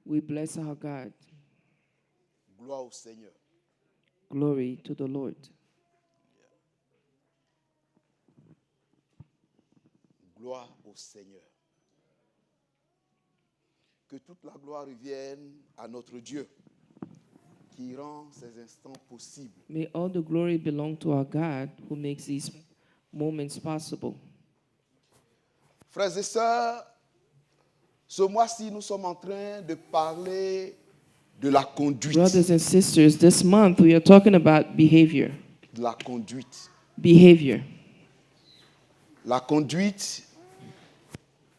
We bless our God. Gloire au Seigneur. Glory to the Lord. Gloire au Seigneur. Que toute la gloire revienne à notre Dieu qui rend ces instants possibles. May all the glory belong to our God who makes these moments possible. Frères et sœurs, ce mois-ci, nous sommes en train de parler de la conduite. Brothers and sisters, this month we are talking about behavior. De la conduite. Behavior. La conduite,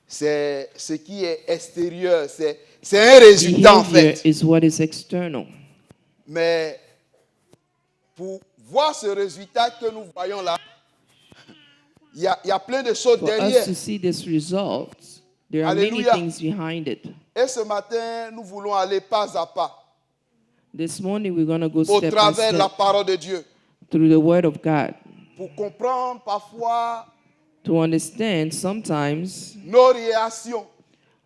c'est ce qui est extérieur, c'est un résultat en Behavior fait. is what is external. Mais pour voir ce résultat que nous voyons là, il y a plein de choses For derrière. us to see this result, there are many Alléluia. things behind it. Et ce matin, nous voulons aller pas à pas This morning we're going to go au step by travers de la step parole de Dieu through the Word of God pour comprendre parfois to understand sometimes nos réactions.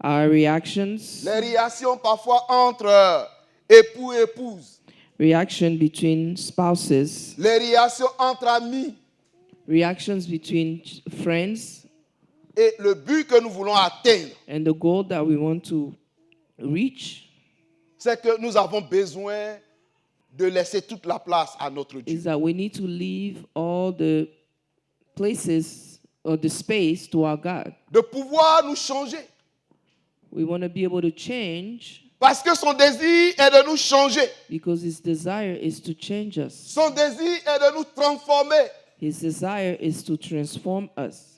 our reactions, Les réactions parfois entre époux et épouses. reaction between spouses, Les réactions entre amis. reactions between friends, Et le but que nous voulons atteindre, and the goal that we want to reach c'est que nous avons besoin de laisser toute la place à notre Dieu. is that we need to leave all the places or the space to our God. De pouvoir nous changer. We want to be able to change Parce que son désir est de nous changer. because His desire is to change us. Son désir est de nous transformer. His desire is to transform us.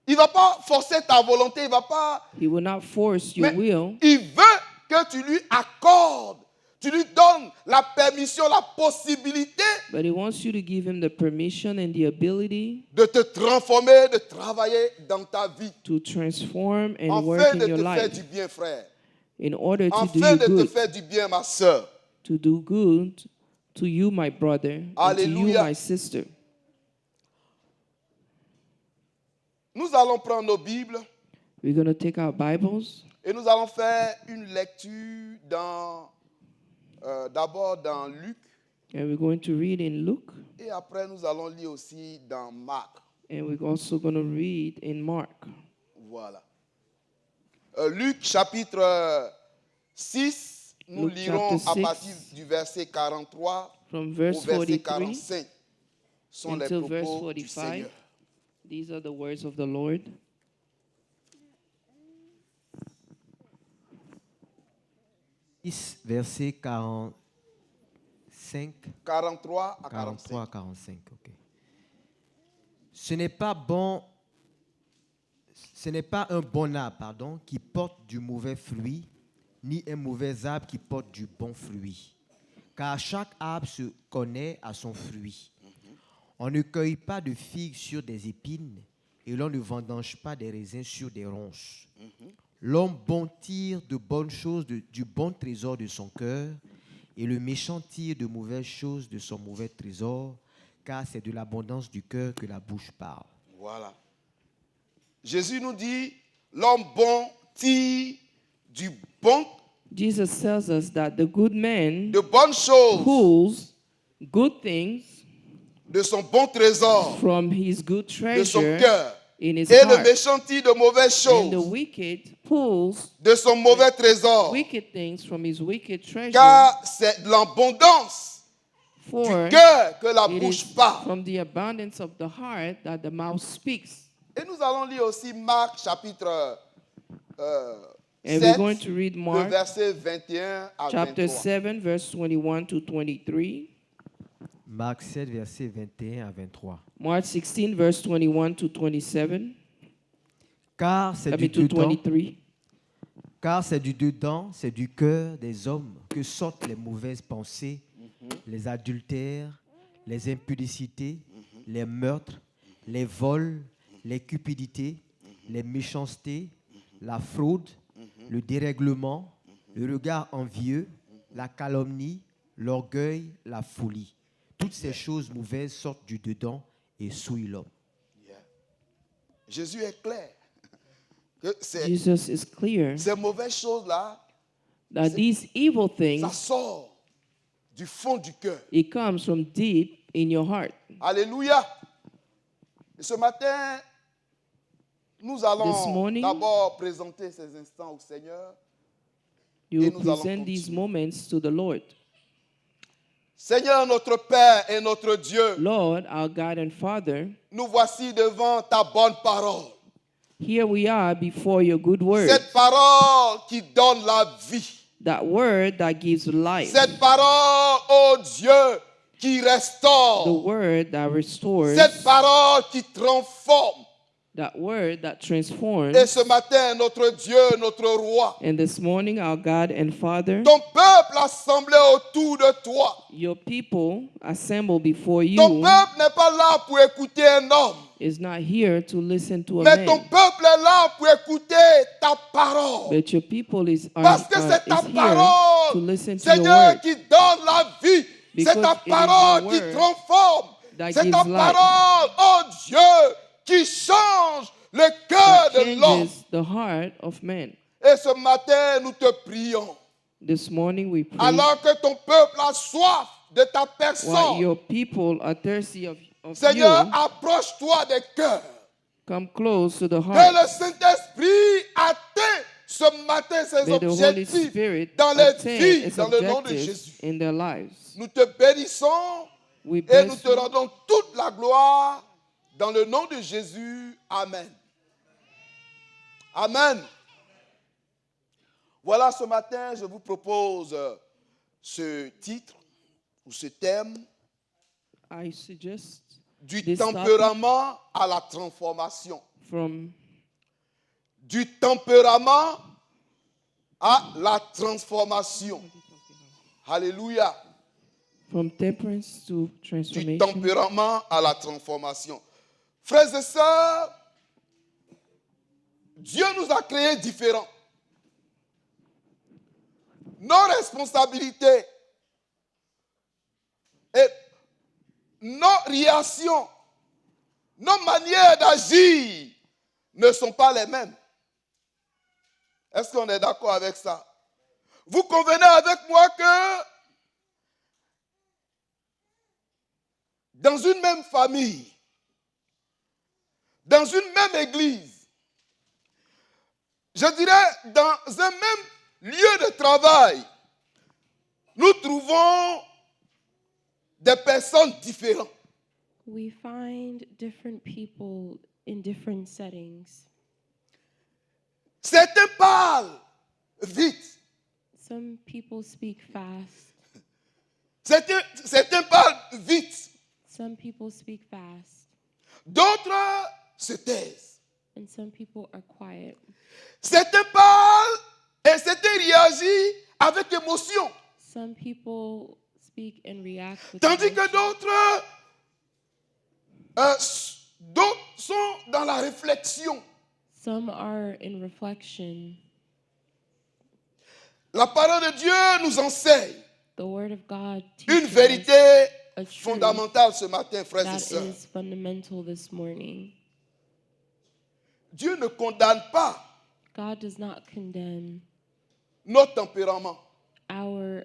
Il ne va pas forcer ta volonté, il ne va pas... He will not force your Mais will. il veut que tu lui accordes, tu lui donnes la permission, la possibilité But He wants you to give Him the permission and the ability de te transformer, de travailler dans ta vie. to transform and work Afin in de your te faire life du bien, frère. in order to do Afin you de te good, faire du bien, ma soeur. to do good to you, my brother, and to you, Alléluia. my sister. Nous allons prendre nos Bibles We're going to take our Bibles et nous allons faire une lecture d'abord dans Luc and we're going to read in Luke et après nous allons lire aussi dans Marc. and we're also going to read in Mark. Voilà. Luc chapitre 6, nous Luke lirons chapter à 6, partir du verset 43 From au verse verset 43 45. Sont les until verse propos du 45. Seigneur. These are the words of the Lord. Verset 45, 43 à 43 à 45. 45. Ok. Ce n'est pas un bon arbre, qui porte du mauvais fruit, ni un mauvais arbre qui porte du bon fruit. Car chaque arbre se connaît à son fruit. On ne cueille pas de figues sur des épines, et l'on ne vendange pas des raisins sur des ronces. L'homme bon tire de bonnes choses du bon trésor de son cœur, et le méchant tire de mauvaises choses de son mauvais trésor, car c'est de l'abondance du cœur que la bouche parle. Voilà. Jésus nous dit, l'homme bon tire du bon, Jesus tells us that the good man de bonnes choses pulls good things de son bon trésor, from his good de son treasure cœur. in his Et le heart. méchant tire de mauvaises And the choses wicked pulls de son mauvais trésor. wicked things from his wicked treasure. Car c'est de l'abondance du For cœur que la it bouche is parle. from the abundance of the heart that the mouth speaks. Et nous allons lire aussi Marc chapitre And 7, we're going to read le Mark verset 21 à chapter 23. 7, verse 21 to 23. Marc 7, versets 21 à 23. Mark 16, verse 21 to 27. Car c'est I mean du to dedans, 23. car c'est du dedans, c'est du cœur des hommes que sortent les mauvaises pensées, les adultères, les impudicités, les meurtres, les vols, les cupidités, les méchancetés, la fraude, le dérèglement, le regard envieux, la calomnie, l'orgueil, la folie. Toutes ces choses mauvaises sortent du dedans et souillent l'homme. Yeah. Jésus est clair. Que Jesus is clear ces mauvaises choses-là that these evil Ça things, sort du fond du cœur. it comes from deep in your heart. Alléluia. Et ce matin, nous This allons morning, d'abord présenter ces instants au Seigneur. You Et nous allons present these continuer. moments to the Lord. Seigneur notre Père et notre Dieu, Lord, our God and Father, nous voici devant ta bonne parole. here we are before your good word. Cette parole qui donne la vie. That word that gives life. Cette parole, oh Dieu, qui The restaure. word that restores. Cette parole qui transforme. That word that transforms. Et ce matin, notre Dieu, notre roi, And this morning, our God and Father, ton peuple assemblé autour de toi. your people assemble before Ton you peuple n'est pas là pour écouter un homme, is not here to listen to a mais ton man. peuple est là pour écouter ta parole. But your people is Parce que c'est ta here to parole, listen to your Seigneur, word. qui donne la vie. C'est Because ta it is parole your qui word transforme. that C'est ta gives life. parole, oh Dieu, qui change le cœur That de l'homme. changes the heart of man. Et ce matin, nous te prions. This morning we pray Alors que ton peuple a soif de ta while personne. your people are thirsty of Seigneur, you, approche-toi des cœurs. come close to the Que heart. le Saint-Esprit atteigne ce matin ses May the Holy objectifs Spirit dans les attain vies, its dans le nom de objectives Jésus. in their lives. Nous te bénissons We et nous bless te you. rendons toute la gloire dans le nom de Jésus. Amen. Amen. Voilà, ce matin, je vous propose ce titre ou ce thème I suggest du this tempérament à la transformation. from Du tempérament à la transformation. Alléluia. from temperance to Du transformation. tempérament à la transformation. Frères et sœurs, Dieu nous a créés différents. Nos responsabilités et nos réactions, nos manières d'agir ne sont pas les mêmes. Est-ce qu'on est d'accord avec ça? Vous convenez avec moi que dans une même famille, dans une même église, je dirais dans un même lieu de travail, nous trouvons des personnes différentes. We find different people in different settings. Certains parlent vite, Some people speak fast. certains parlent vite, Some people speak fast. d'autres se taisent. And some people are quiet. Certains parlent et certains réagissent avec émotion, Some people speak and react with tandis que emotion. d'autres sont dans la réflexion. Some are in reflection. La parole de Dieu nous enseigne The Word of God une teaches us vérité a truth fondamentale ce matin, frères et that sœurs. is fundamental this morning. Dieu ne condamne pas God does not condemn nos tempéraments, our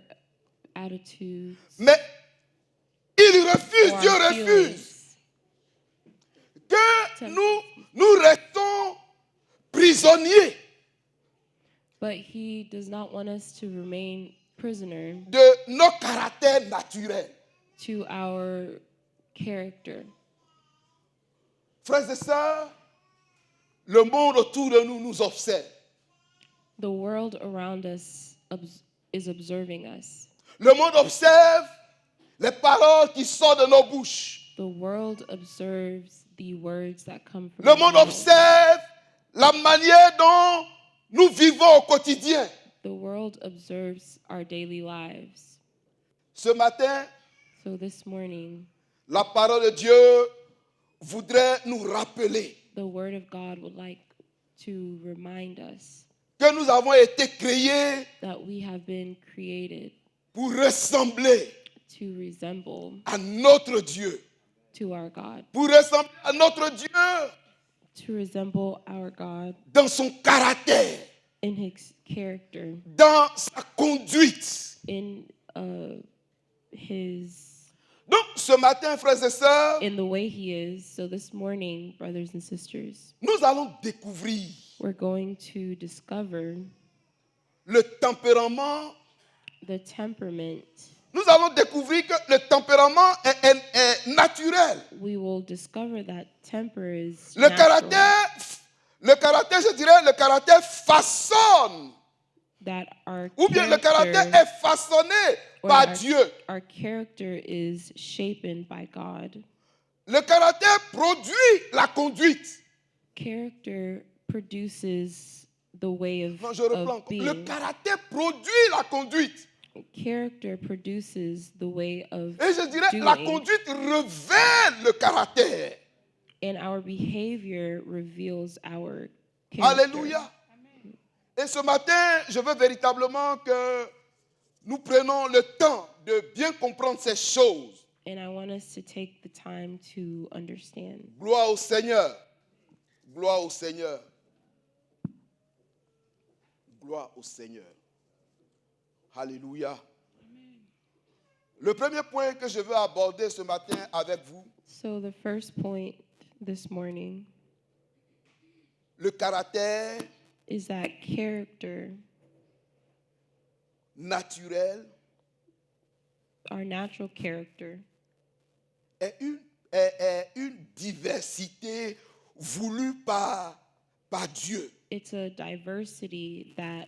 attitudes mais il refuse, or Dieu our refuse feelings. que nous restons prisonniers But He does not want us to remain prisoner de nos caractères naturels. to our character. Frères et sœurs, le monde autour de nous nous observe. The world around us is observing us. Le monde observe les paroles qui sortent de nos bouches. The world observes the words that come from Le our monde mouth. observe la manière dont nous vivons au quotidien. The world observes our daily lives. Ce matin, So this morning, la parole de Dieu voudrait nous rappeler the Word of God would like to remind us que nous avons été créés that we have been created pour ressembler to resemble à notre Dieu. to our God, Pour ressembler à notre Dieu to resemble our God dans son caractère, in his character, dans sa conduite. in his Donc, ce matin, frères et sœurs, in the way he is. So this morning, brothers and sisters, nous allons découvrir we're going to discover le tempérament. the temperament. Nous allons découvrir que le tempérament est naturel. We will discover that temper is Le natural, caractère, je dirais, le caractère façonne. that our Ou bien le caractère character, est façonné or par our, Dieu. our character is shapen by God. Le caractère produit la conduite. Character produces the way of, Non, je reprends. of being. Le caractère produit la conduite. Character produces the way of Et je dirais, la doing, conduite révèle le caractère. and our behavior reveals our character. Alléluia. Et ce matin, je veux véritablement que nous prenons le temps de bien comprendre ces choses. And I want us to take the time to understand. Gloire au Seigneur. Gloire au Seigneur. Gloire au Seigneur. Alléluia. Le premier point que je veux aborder ce matin avec vous, So the first point this morning le caractère is that character, naturel, our natural character, est une diversité voulue par Dieu. it's a diversity that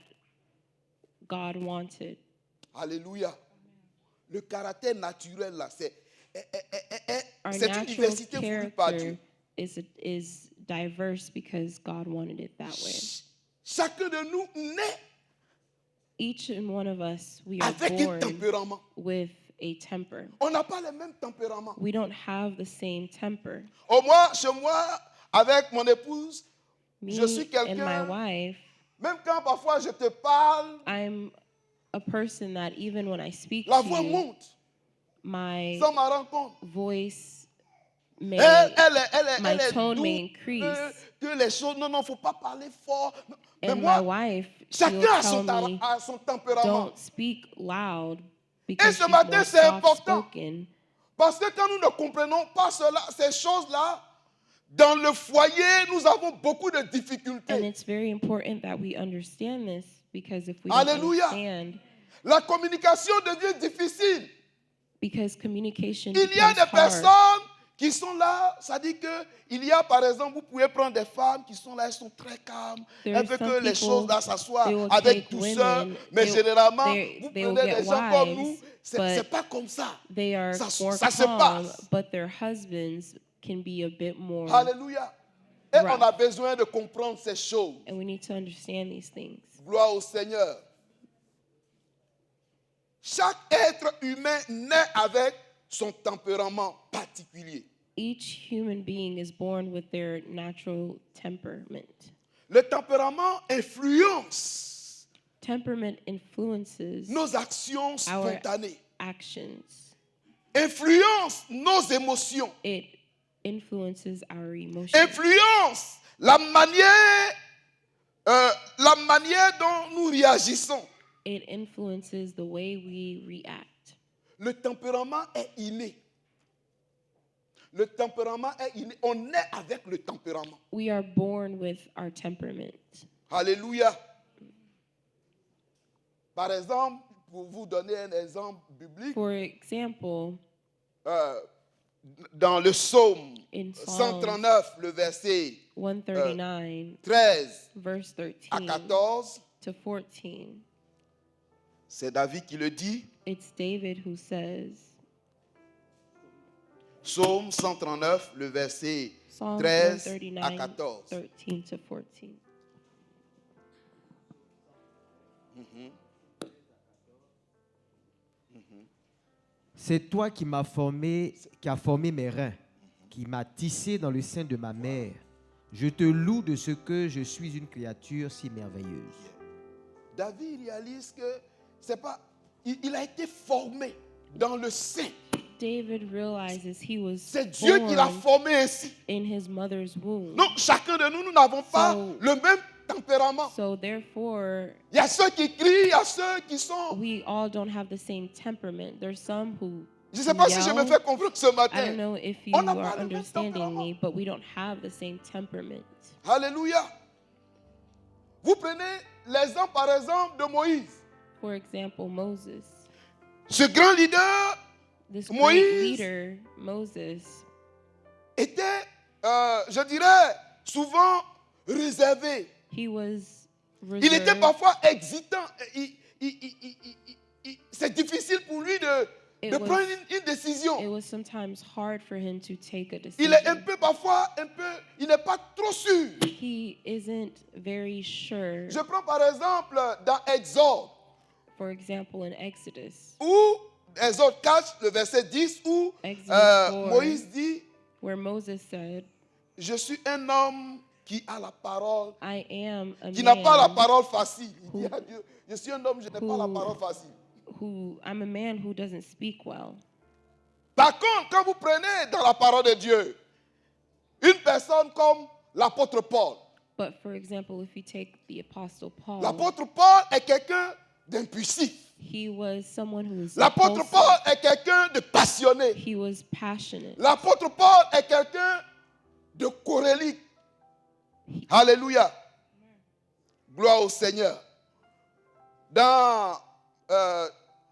God wanted. Alléluia. Le caractère naturel, là, c'est Our une natural diversité voulue par Dieu. character is diverse because God wanted it that way. Chacun de nous naît Each and one of us, we are avec un born tempérament. with a temper. On n'a pas le même tempérament. We don't have the same temper. Chez moi, avec mon épouse, Me je suis and my quelqu'un, wife, même quand parfois je te parle, I'm a person that even when I speak la to voix you, monte my sans m'en rendre compte. voice may, Elle my est tone douce, may increase. que les choses, non, faut pas parler fort. Mais And my moi, wife, she'll chacun a tell me, son tempérament. don't speak loud because ce she's matin, more c'est important. soft-spoken. Parce que quand nous ne comprenons pas cela, ces choses-là, dans le foyer, nous avons beaucoup de And difficultés. it's very important that we understand this because if we don't Alléluia. understand, La communication devient difficile. because communication Il y a becomes des hard. personnes qui sont là, ça dit que il y a par exemple, vous pouvez prendre des femmes qui sont là, elles sont très calmes, There elles are veulent some que les people, choses là s'assoient they will avec take douceur, women, mais généralement, vous they will prenez get des gens comme nous, wives, c'est but pas comme ça. They are more Ça se calm, passe. but their husbands can be a bit more, Alléluia. Et rough. on a besoin de comprendre ces choses. and we need to understand these things. Gloire au Seigneur. Chaque être humain naît avec son tempérament particulier. Each human being is born with their natural temperament. Le tempérament influence Temperament influences nos actions spontanées, actions. influence nos émotions, It influences our emotions. influence la manière dont nous réagissons. It influences the way we react. Le tempérament est inné. Le tempérament est inné. On naît avec le tempérament. We are born with our temperament. Alléluia. Par exemple, pour vous donner un exemple biblique, For example, dans le psaume in Psalms 139, le verset 139, 13 verse 13 à 14, to 14, c'est David qui le dit. it's David who says, Psaume 139, le verset Psalms 13 à 139, 14. 13 to 14. C'est toi qui m'as formé, qui as formé mes reins, qui m'as tissé dans le sein de ma mère. Je te loue de ce que je suis une créature si merveilleuse. David réalise que c'est pas, il a été formé dans le sein. David realizes he was C'est Dieu qui l'a born formé ainsi. in his mother's womb. Donc chacun de nous, nous n'avons pas So- le même tempérament. So therefore, Il y a ceux qui crient, il y a ceux qui sont... we all don't have the same temperament. There's some who Je ne sais pas si je me yell. fais comprendre ce I don't matin. know if you On n'a pas are le même understanding tempérament. me, but we don't have the same temperament. Alléluia. Vous prenez l'exemple, par exemple, de Moïse. For example, Moses, Ce grand leader this Moïse great leader, Moses, était, je dirais, souvent réservé. he was Il était reserved. parfois excitant. C'est difficile pour lui de It de was- prendre une décision. It was sometimes hard for him to take a Il est un decision. peu parfois, il n'est pas trop sûr. He isn't very sure. Je prends par exemple dans Exode, For example, in Exodus, où Exode 4, le verset 10, où Exodus 4. Moïse dit, where Moses said, je suis un homme qui a la parole, I am a qui n'a pas la man parole facile. Il dit à Dieu, je suis un homme, je n'ai pas la who- parole facile. I'm a man who doesn't speak well. Par contre, quand vous prenez dans la parole de Dieu une personne comme l'apôtre Paul, But for example, if you take the Apostle Paul, l'apôtre Paul est quelqu'un d'impulsif. he was someone who was L'apôtre impulsive. Paul est quelqu'un de passionné. He was passionate. L'apôtre Paul est quelqu'un de chorélique. Alléluia. Gloire au Seigneur. Dans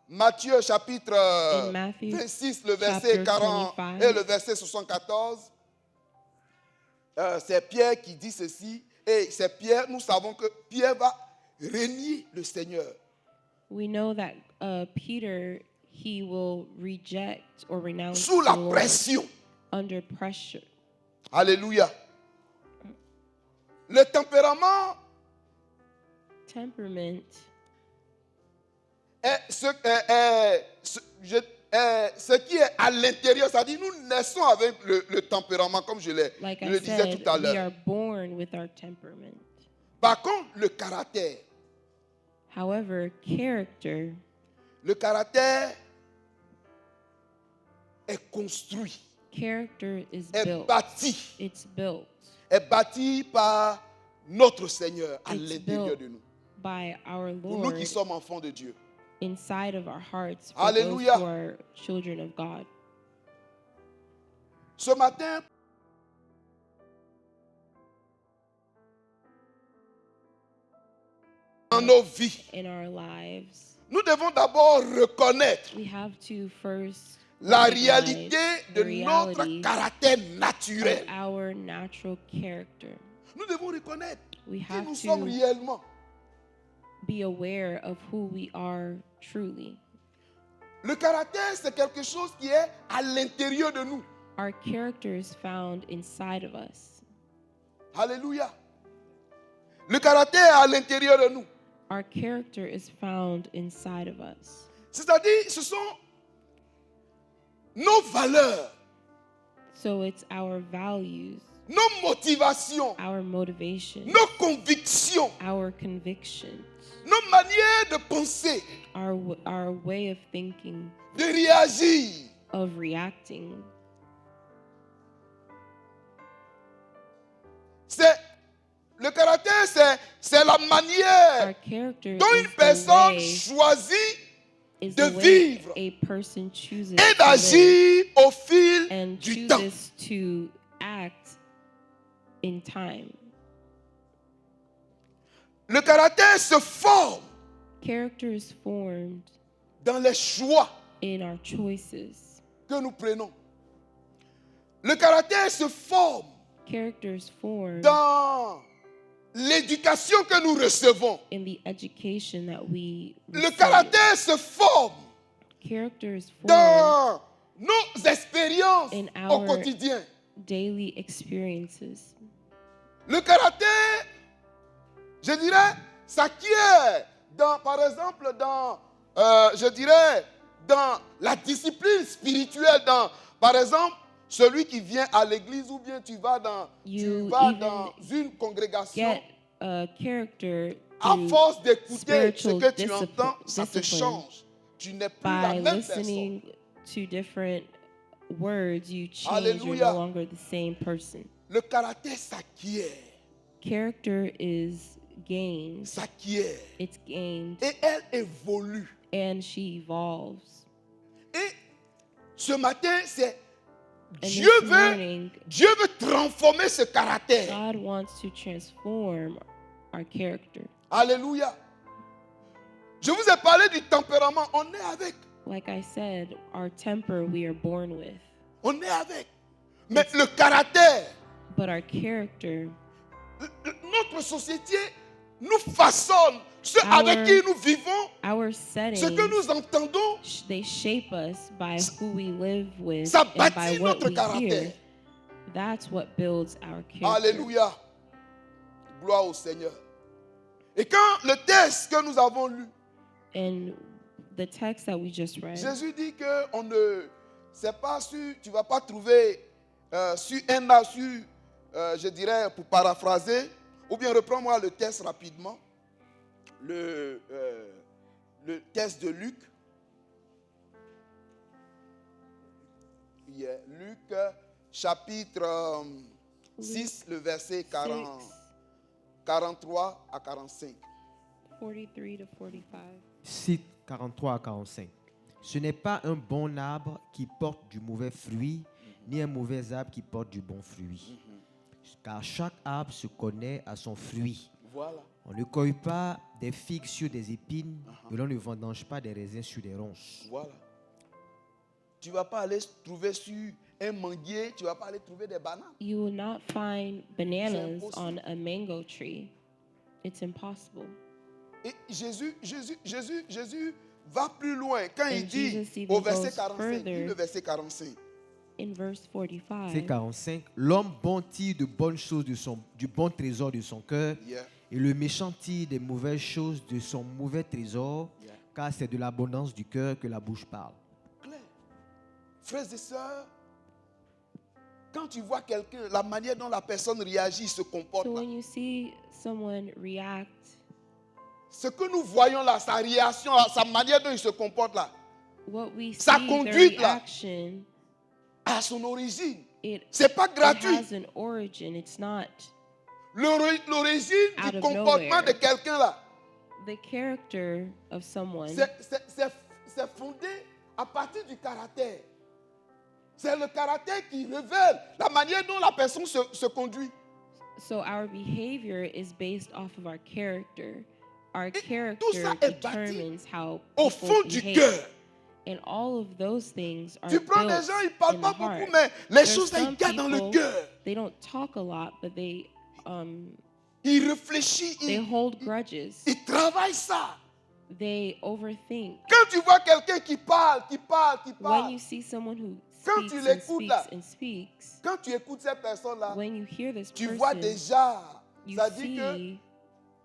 Matthieu chapitre In Matthew 26, le verset chapter 40 25. et le verset 74, c'est Pierre qui dit ceci. Et c'est Pierre, nous savons que Pierre va renier le Seigneur. We know that Peter, he will reject or renounce Sous la the Lord pression. under pressure. Alléluia. Le tempérament Temperament est ce qui est à l'intérieur. C'est-à-dire, nous naissons avec le tempérament, comme je like le I disais said, tout à we l'heure. are born with our temperament. Par contre, le caractère However, character est construit, is est built. bâti, It's built est bâti par notre Seigneur à It's l'intérieur built. de nous. by our Pour nous Lord qui sommes enfants de Dieu. inside of our hearts for Alléluia. those who are children of God. Ce matin, dans nos vies, In our lives, nous devons d'abord reconnaître we have to first la recognize réalité de the notre reality caractère of naturel. our natural character. Nous devons reconnaître We qui have nous sommes to réellement. be aware of who we are truly. Le caractère, c'est quelque chose qui est à l'intérieur de nous. Our character is found inside of us. Alléluia. Le caractère est à l'intérieur de nous. Our character is found inside of us. C'est-à-dire, ce sont nos valeurs, So it's our values, nos motivations, our motivation, nos convictions, our convictions, nos manières de penser, our way of thinking, de réagir. of reacting. Le caractère, c'est la Our manière character dont une personne choisit is de the way vivre a person chooses et to live d'agir au fil and du temps. chooses to act in time. Le caractère se forme Character is formed dans les choix in our choices. que nous prenons. Le caractère se forme Character is formed dans l'éducation que nous recevons. in the education that we Le receive. caractère se forme Character is formed dans nos expériences in au our quotidien. daily experiences. Le caractère, je dirais, s'acquiert dans, par exemple, dans, je dirais, dans la discipline spirituelle, dans, par exemple, celui qui vient à l'église ou bien tu vas dans une congrégation. Get a character À through force d'écouter ce spiritual que tu entends, ça te discipline. change. Tu n'es plus la By même listening personne. to different words, you change. Hallelujah. You're no longer the same person. Le caractère s'acquiert. Character is gained. s'acquiert It's gained. et elle évolue. And she evolves. Et ce matin, c'est And Dieu this veut, morning, Dieu veut transformer ce caractère. God wants to transform our character. Alléluia. Je vous ai parlé du tempérament. On est avec. Like I said, our temper we are born with. On est avec. Mais le caractère, But our character, notre société nous façonne. Ce Our- avec qui nous vivons, our ce que settings, nous entendons, they shape us by who we live with ça and by bâtit what notre we caractère. hear. That's what builds our character. Alléluia. Gloire au Seigneur. Et quand le texte que nous avons lu, And the text that we just read, Jésus dit que on ne, c'est pas sur, tu vas pas trouver sur un arbre, sur, je dirais pour paraphraser, ou bien reprends-moi le texte rapidement, le texte de Luc. Yeah, Luc chapitre 6, le verset 40, 6, 43 à 45. 43 to 45. Cite 43 à 45. Ce n'est pas un bon arbre qui porte du mauvais fruit, ni un mauvais arbre qui porte du bon fruit. Car chaque arbre se connaît à son fruit. Voilà. On ne cueille pas des figues sur des épines, et l'on ne vendange pas des raisins sur des ronces. Voilà. Tu ne vas pas aller trouver sur un manguier, tu ne vas pas aller trouver des bananes. You will not find bananas impossible. on a mango tree. It's impossible. Et Jésus va plus loin quand il And dit Jesus even au verset goes 45, further. lis le verset 45. In verse 45, C'est 45. L'homme bon tire de bonnes choses du bon trésor de son cœur, Yeah. et le méchant tire des mauvaises choses de son mauvais trésor, Yeah. car c'est de l'abondance du cœur que la bouche parle. Clair. Frères et sœurs, quand tu vois quelqu'un, la manière dont la personne réagit, se comporte, so là, when you see someone react, ce que nous voyons là, sa réaction, sa manière dont il se comporte là, what we Sa see, their conduite, là. reaction, à son origine, it c'est pas gratuit. has an origin. It's not L'origine Out du of comportement nowhere. de quelqu'un là, the character of someone. c'est fondé à partir du caractère. C'est le caractère qui révèle la manière dont la personne se conduit. So our behavior is based off of our character. Our tout character ça est bâti determines how Au people fond du behave. cœur. And all of those things are Tu prends built des gens, ils ne parlent in pas the beaucoup, heart. mais les There's choses, là, ils some gardent dans le people, cœur. They don't talk a lot, but they Ils réfléchissent, hold grudges. ils travaillent ça. They overthink. Quand tu vois quelqu'un qui parle, When you see someone who Quand speaks tu and l'écoutes, speaks là, and speaks, quand tu écoutes cette personne-là, when you hear this tu vois person, déjà, you ça dit que see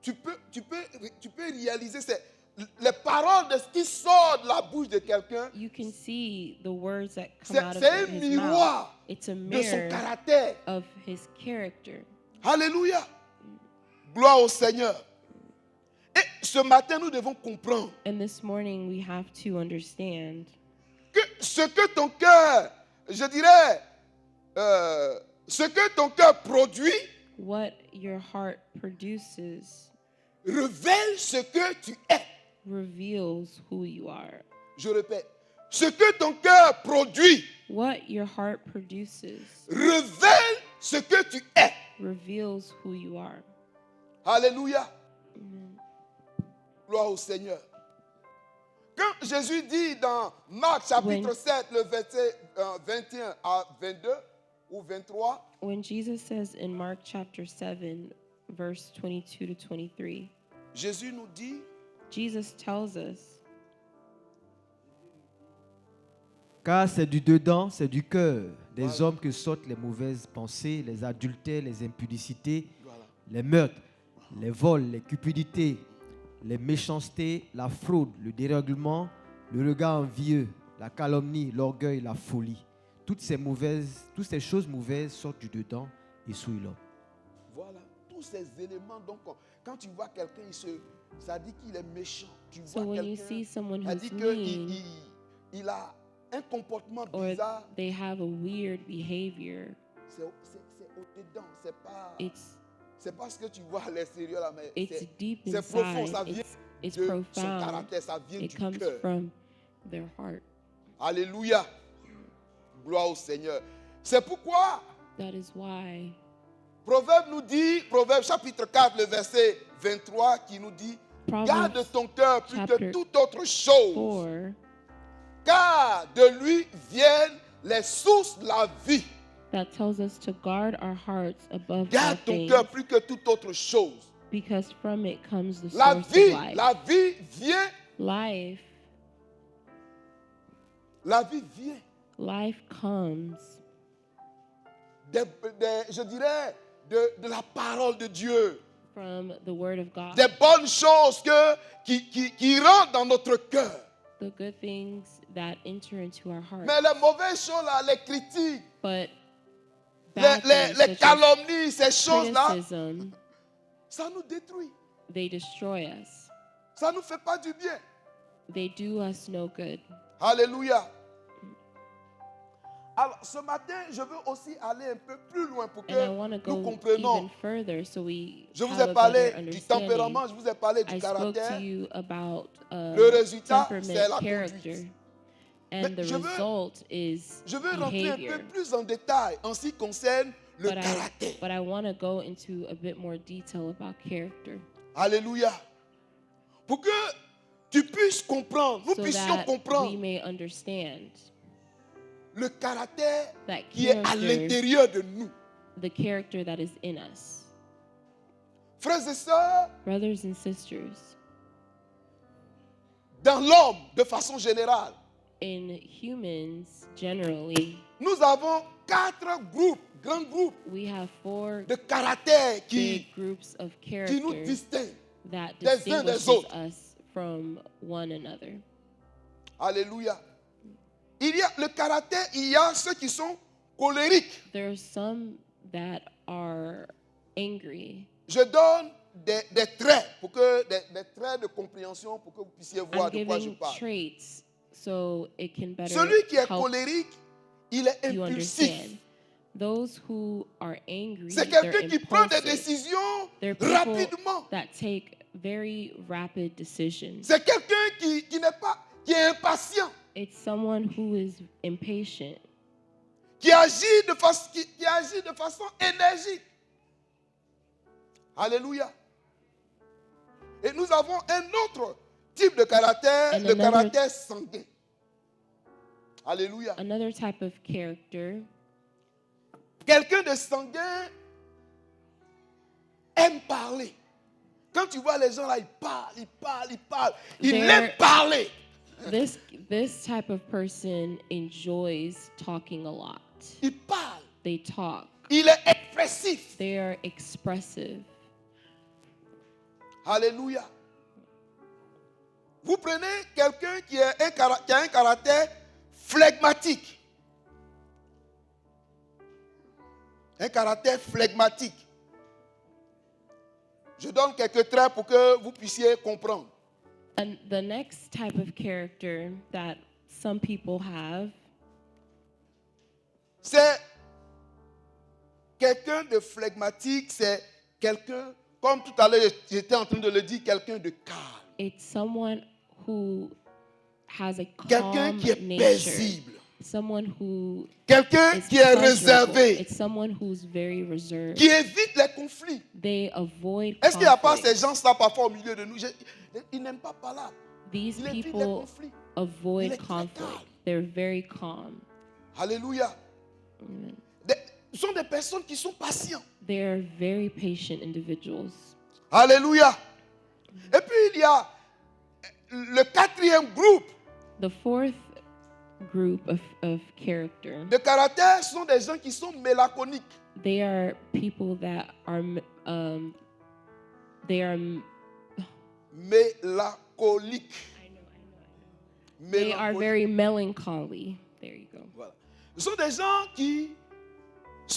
tu peux réaliser les paroles de ce qui sort de la bouche de quelqu'un, you can see the words that come c'est out of un his miroir mouth. It's a de son mirror caractère. of his character. Alléluia. Gloire au Seigneur. Et ce matin, nous devons comprendre And this morning we have to understand que ce que ton cœur, je dirais, ce que ton cœur produit what your heart produces révèle ce que tu es. reveals who you are. Je répète, ce que ton cœur produit What your heart produces révèle ce que tu es. reveals who you are. Alléluia. Gloire au Seigneur. Quand Jésus dit dans Marc chapitre 7, le verset 21 à 22 ou 23, When Jesus says in Mark chapter 7, verse 22 to 23, Jésus nous dit, Jesus tells us, Car c'est du dedans, c'est du cœur des Voilà. hommes que sortent les mauvaises pensées, les adultères, les impudicités, voilà, les meurtres, les vols, les cupidités, les méchancetés, la fraude, le dérèglement, le regard envieux, la calomnie, l'orgueil, la folie. Toutes ces choses mauvaises sortent du dedans et souillent l'homme. voilà, tous ces éléments. Donc, quand tu vois quelqu'un, ça dit qu'il est méchant. Tu so vois when you quelqu'un, see someone ça who's dit mean qu'il a un comportement or bizarre. they have a weird behavior, C'est au-dedans, c'est pas... it's c'est parce que tu vois à l'extérieur là, mais It's deep c'est profond, inside. ça vient It's de son profound. caractère, ça vient It du comes cœur. from their heart. Alléluia. Gloire au Seigneur. C'est pourquoi That is why Proverbe nous dit, Proverbe chapitre 4, le verset 23, qui nous dit, garde Proverbs ton cœur plus que chapter toute autre chose, 4, car de lui viennent les sources de la vie. that tells us to guard our hearts above all Garde ton things, cœur plus que toute autre chose. because from it comes the La source of vie, life. la vie vient, Life, la vie vient life comes je dirais, de la parole de Dieu. from the word of God. Des bonnes choses qui rentrent dans notre cœur. The good things that enter into our heart. Mais les mauvaises choses, là, les critiques, But bad les things such as calomnies, ces choses-là, criticism, ça nous détruit. they destroy us. Ça ne nous fait pas du bien. They do us no good. Alléluia. Alors, ce matin, je veux aussi aller un peu plus loin pour And I que want to nous go comprenions. even further so we Je vous have ai a parlé better du understanding. tempérament, je vous ai parlé du I spoke caractère. to you about Le résultat, c'est temperament, la character, conduite. and Mais the je veux- result is Je veux rentrer un behavior. peu plus en détail en ce qui concerne le caractère. But I want to go into a bit more detail about character, Alléluia. Pour que tu puisses comprendre, nous so puissions that we comprendre may understand le caractère that qui est à character, l'intérieur de nous. the character that is in us. Frères et sœurs, Brothers and sisters, dans l'homme, de façon générale, in humans generally, nous avons 4 groupes, grands groupes we have 4 de caractères big qui groups of nous character distinguent that des uns des distinguishes autres. us from one another. Alléluia. Il y a le caractère, il y a ceux qui sont colériques. There are some that are angry. Je donne des traits, pour que, des traits de compréhension pour que vous puissiez voir I'm de quoi je giving parle. traits so it can better Celui qui est help colérique, il est you impulsif. understand. Those who are angry, C'est they're quelqu'un qui prend des impulsive. décisions They're people rapidement. that take very rapid decisions. C'est quelqu'un qui est impatient, It's someone who is impatient, qui agit de façon énergique. Alléluia. Et nous avons un autre type de caractère, And le another- caractère sanguin. Alléluia. another type of character. Quelqu'un de sanguin aime parler. Quand tu vois les gens là, ils parlent. Ils They're- aiment parler. This type of person enjoys talking a lot. Ils parlent. They talk. Il est expressif. They are expressive. Alléluia. Vous prenez quelqu'un qui a un caractère flegmatique. Un caractère flegmatique. Je donne quelques traits pour que vous puissiez comprendre. And the next type of character that some people have C'est quelqu'un de flegmatique, c'est quelqu'un, comme tout à l'heure j'étais en train de le dire, quelqu'un de calme. it's someone who has a Quelqu'un calm qui est nature. paisible. Someone who Quelqu'un is qui est pleasurable. réservé, It's someone who's very reserved. qui évite les conflits. They avoid Est-ce qu'il n'y a pas conflict. ces gens-là parfois au milieu de nous? Ils n'aiment pas parler. These Ils évitent les people conflits. avoid Il est très conflict. calme. They're very calm. Alléluia. Amen. Ce sont des personnes qui sont patientes. They're very patient individuals. Alléluia. Et puis il y a le 4e groupe The 4th group of character, de caractères, ce sont des gens qui sont mélancoliques. they are people that are they are Mélancoliques. they are Mélancoliques. very melancholy. There you go. Voilà. Ce sont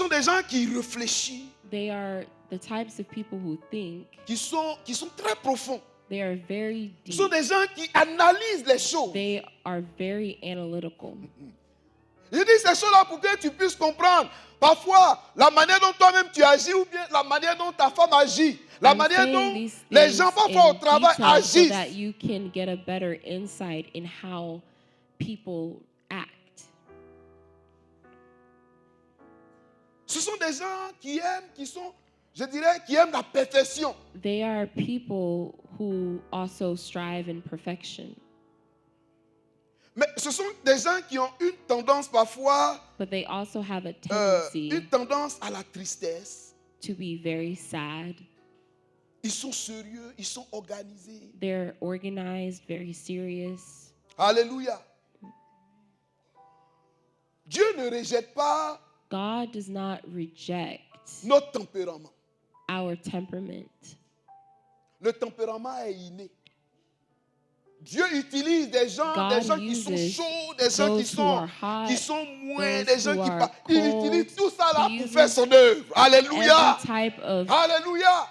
des gens qui réfléchissent, They are the types of people who think. qui sont très profonds. They are very Ce sont deep. des gens qui analysent les choses. They are very analytical. Je dis ces choses-là pour que tu puisses comprendre. Parfois, la manière dont toi-même tu agis ou bien la manière dont ta femme agit, la I'm manière saying dont these les things gens parfois au in travail detail so agissent. that you can get a better insight in how people act. Ce sont des gens qui aiment, qui sont, je dirais, qui aiment la perfection. They are people who also strive in perfection, Mais ce sont des gens qui ont une tendance parfois, but they also have a une tendency tendance à la tristesse. to be very sad. Ils sont sérieux, ils sont organisés. They're organized, very serious. Alléluia. Dieu ne rejette pas God does not reject notre tempérament. our temperament. Le tempérament est inné. Dieu utilise des gens God qui sont uses chauds, des gens those who are hot, qui sont moins, those des gens who qui are parlent. Il cold. utilise tout ça là He pour faire uses son œuvre. Alléluia. Every type Alléluia.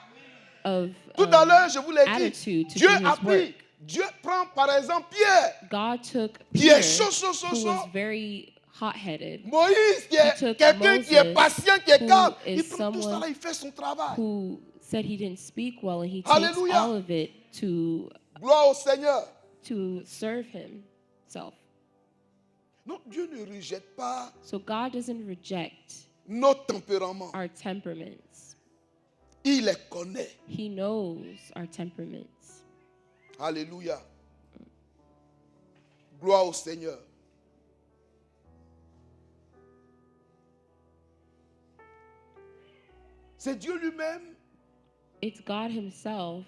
of Tout à l'heure, je vous l'ai dit, attitude to Dieu do a his pris, work. Dieu prend par exemple Pierre, God took qui est Peter, chaud, who was very hot-headed, Moïse, qui est took quelqu'un qui est Moses, patient, qui est who calme. is Il prend tout ça someone là, il fait son travail. who said he didn't speak well, and he takes Alléluia. all of it Gloire au Seigneur. to serve himself. Non, Dieu ne rejette pas So God doesn't reject notre tempérament. our temperaments. Il les connaît. He knows our temperaments. Alléluia. Gloire au Seigneur. C'est Dieu lui-même, It's God himself,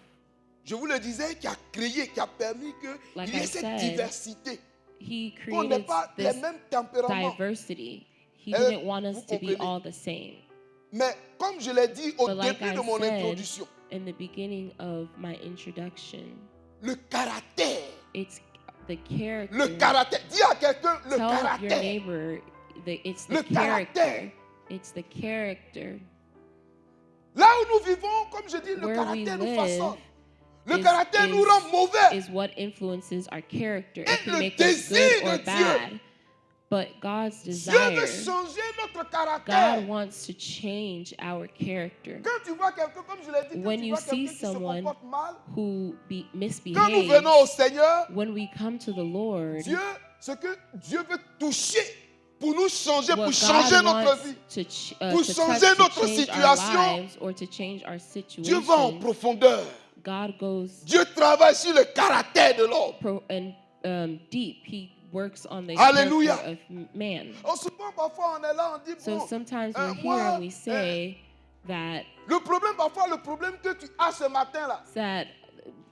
je vous le disais, qui a créé, qui a permis qu'il Like y ait I cette said, diversité. he Qu'on n'ait created pas les this mêmes tempéraments. diversity. He Eh, didn't want vous us to be comprenez? all the same. Mais comme je l'ai dit au But like début I de mon said introduction, in the beginning of my introduction, le caractère, it's the character. le caractère, dis à quelqu'un le Tell your caractère. neighbor it's the Le character. caractère. It's the character. Là où nous vivons, comme je dis, le Where we caractère nous live façonne. Le is- caractère nous is- rend mauvais. Is what influences our character. Et It can le make us désir good or de Dieu. bad. But God's Dieu desire, veut changer notre caractère. God wants to change our character. Quand tu vois quelqu'un, comme je l'ai dit, quand When tu you vois see quelqu'un qui se someone comporte mal, who quand nous misbehaves, venons au Seigneur, when we come to the Lord, ce que Dieu veut toucher pour nous changer, what pour changer God notre wants vie, to pour touch, changer to notre change our situation, lives or to change our Dieu va en situation, profondeur. God goes Dieu travaille sur le caractère de l'homme. deep. He works on the Alléluia. character of man. Oh, souvent, parfois, on est là, on dit, So bon, sometimes we're here moi, and we say that le problème que tu as ce matin-là,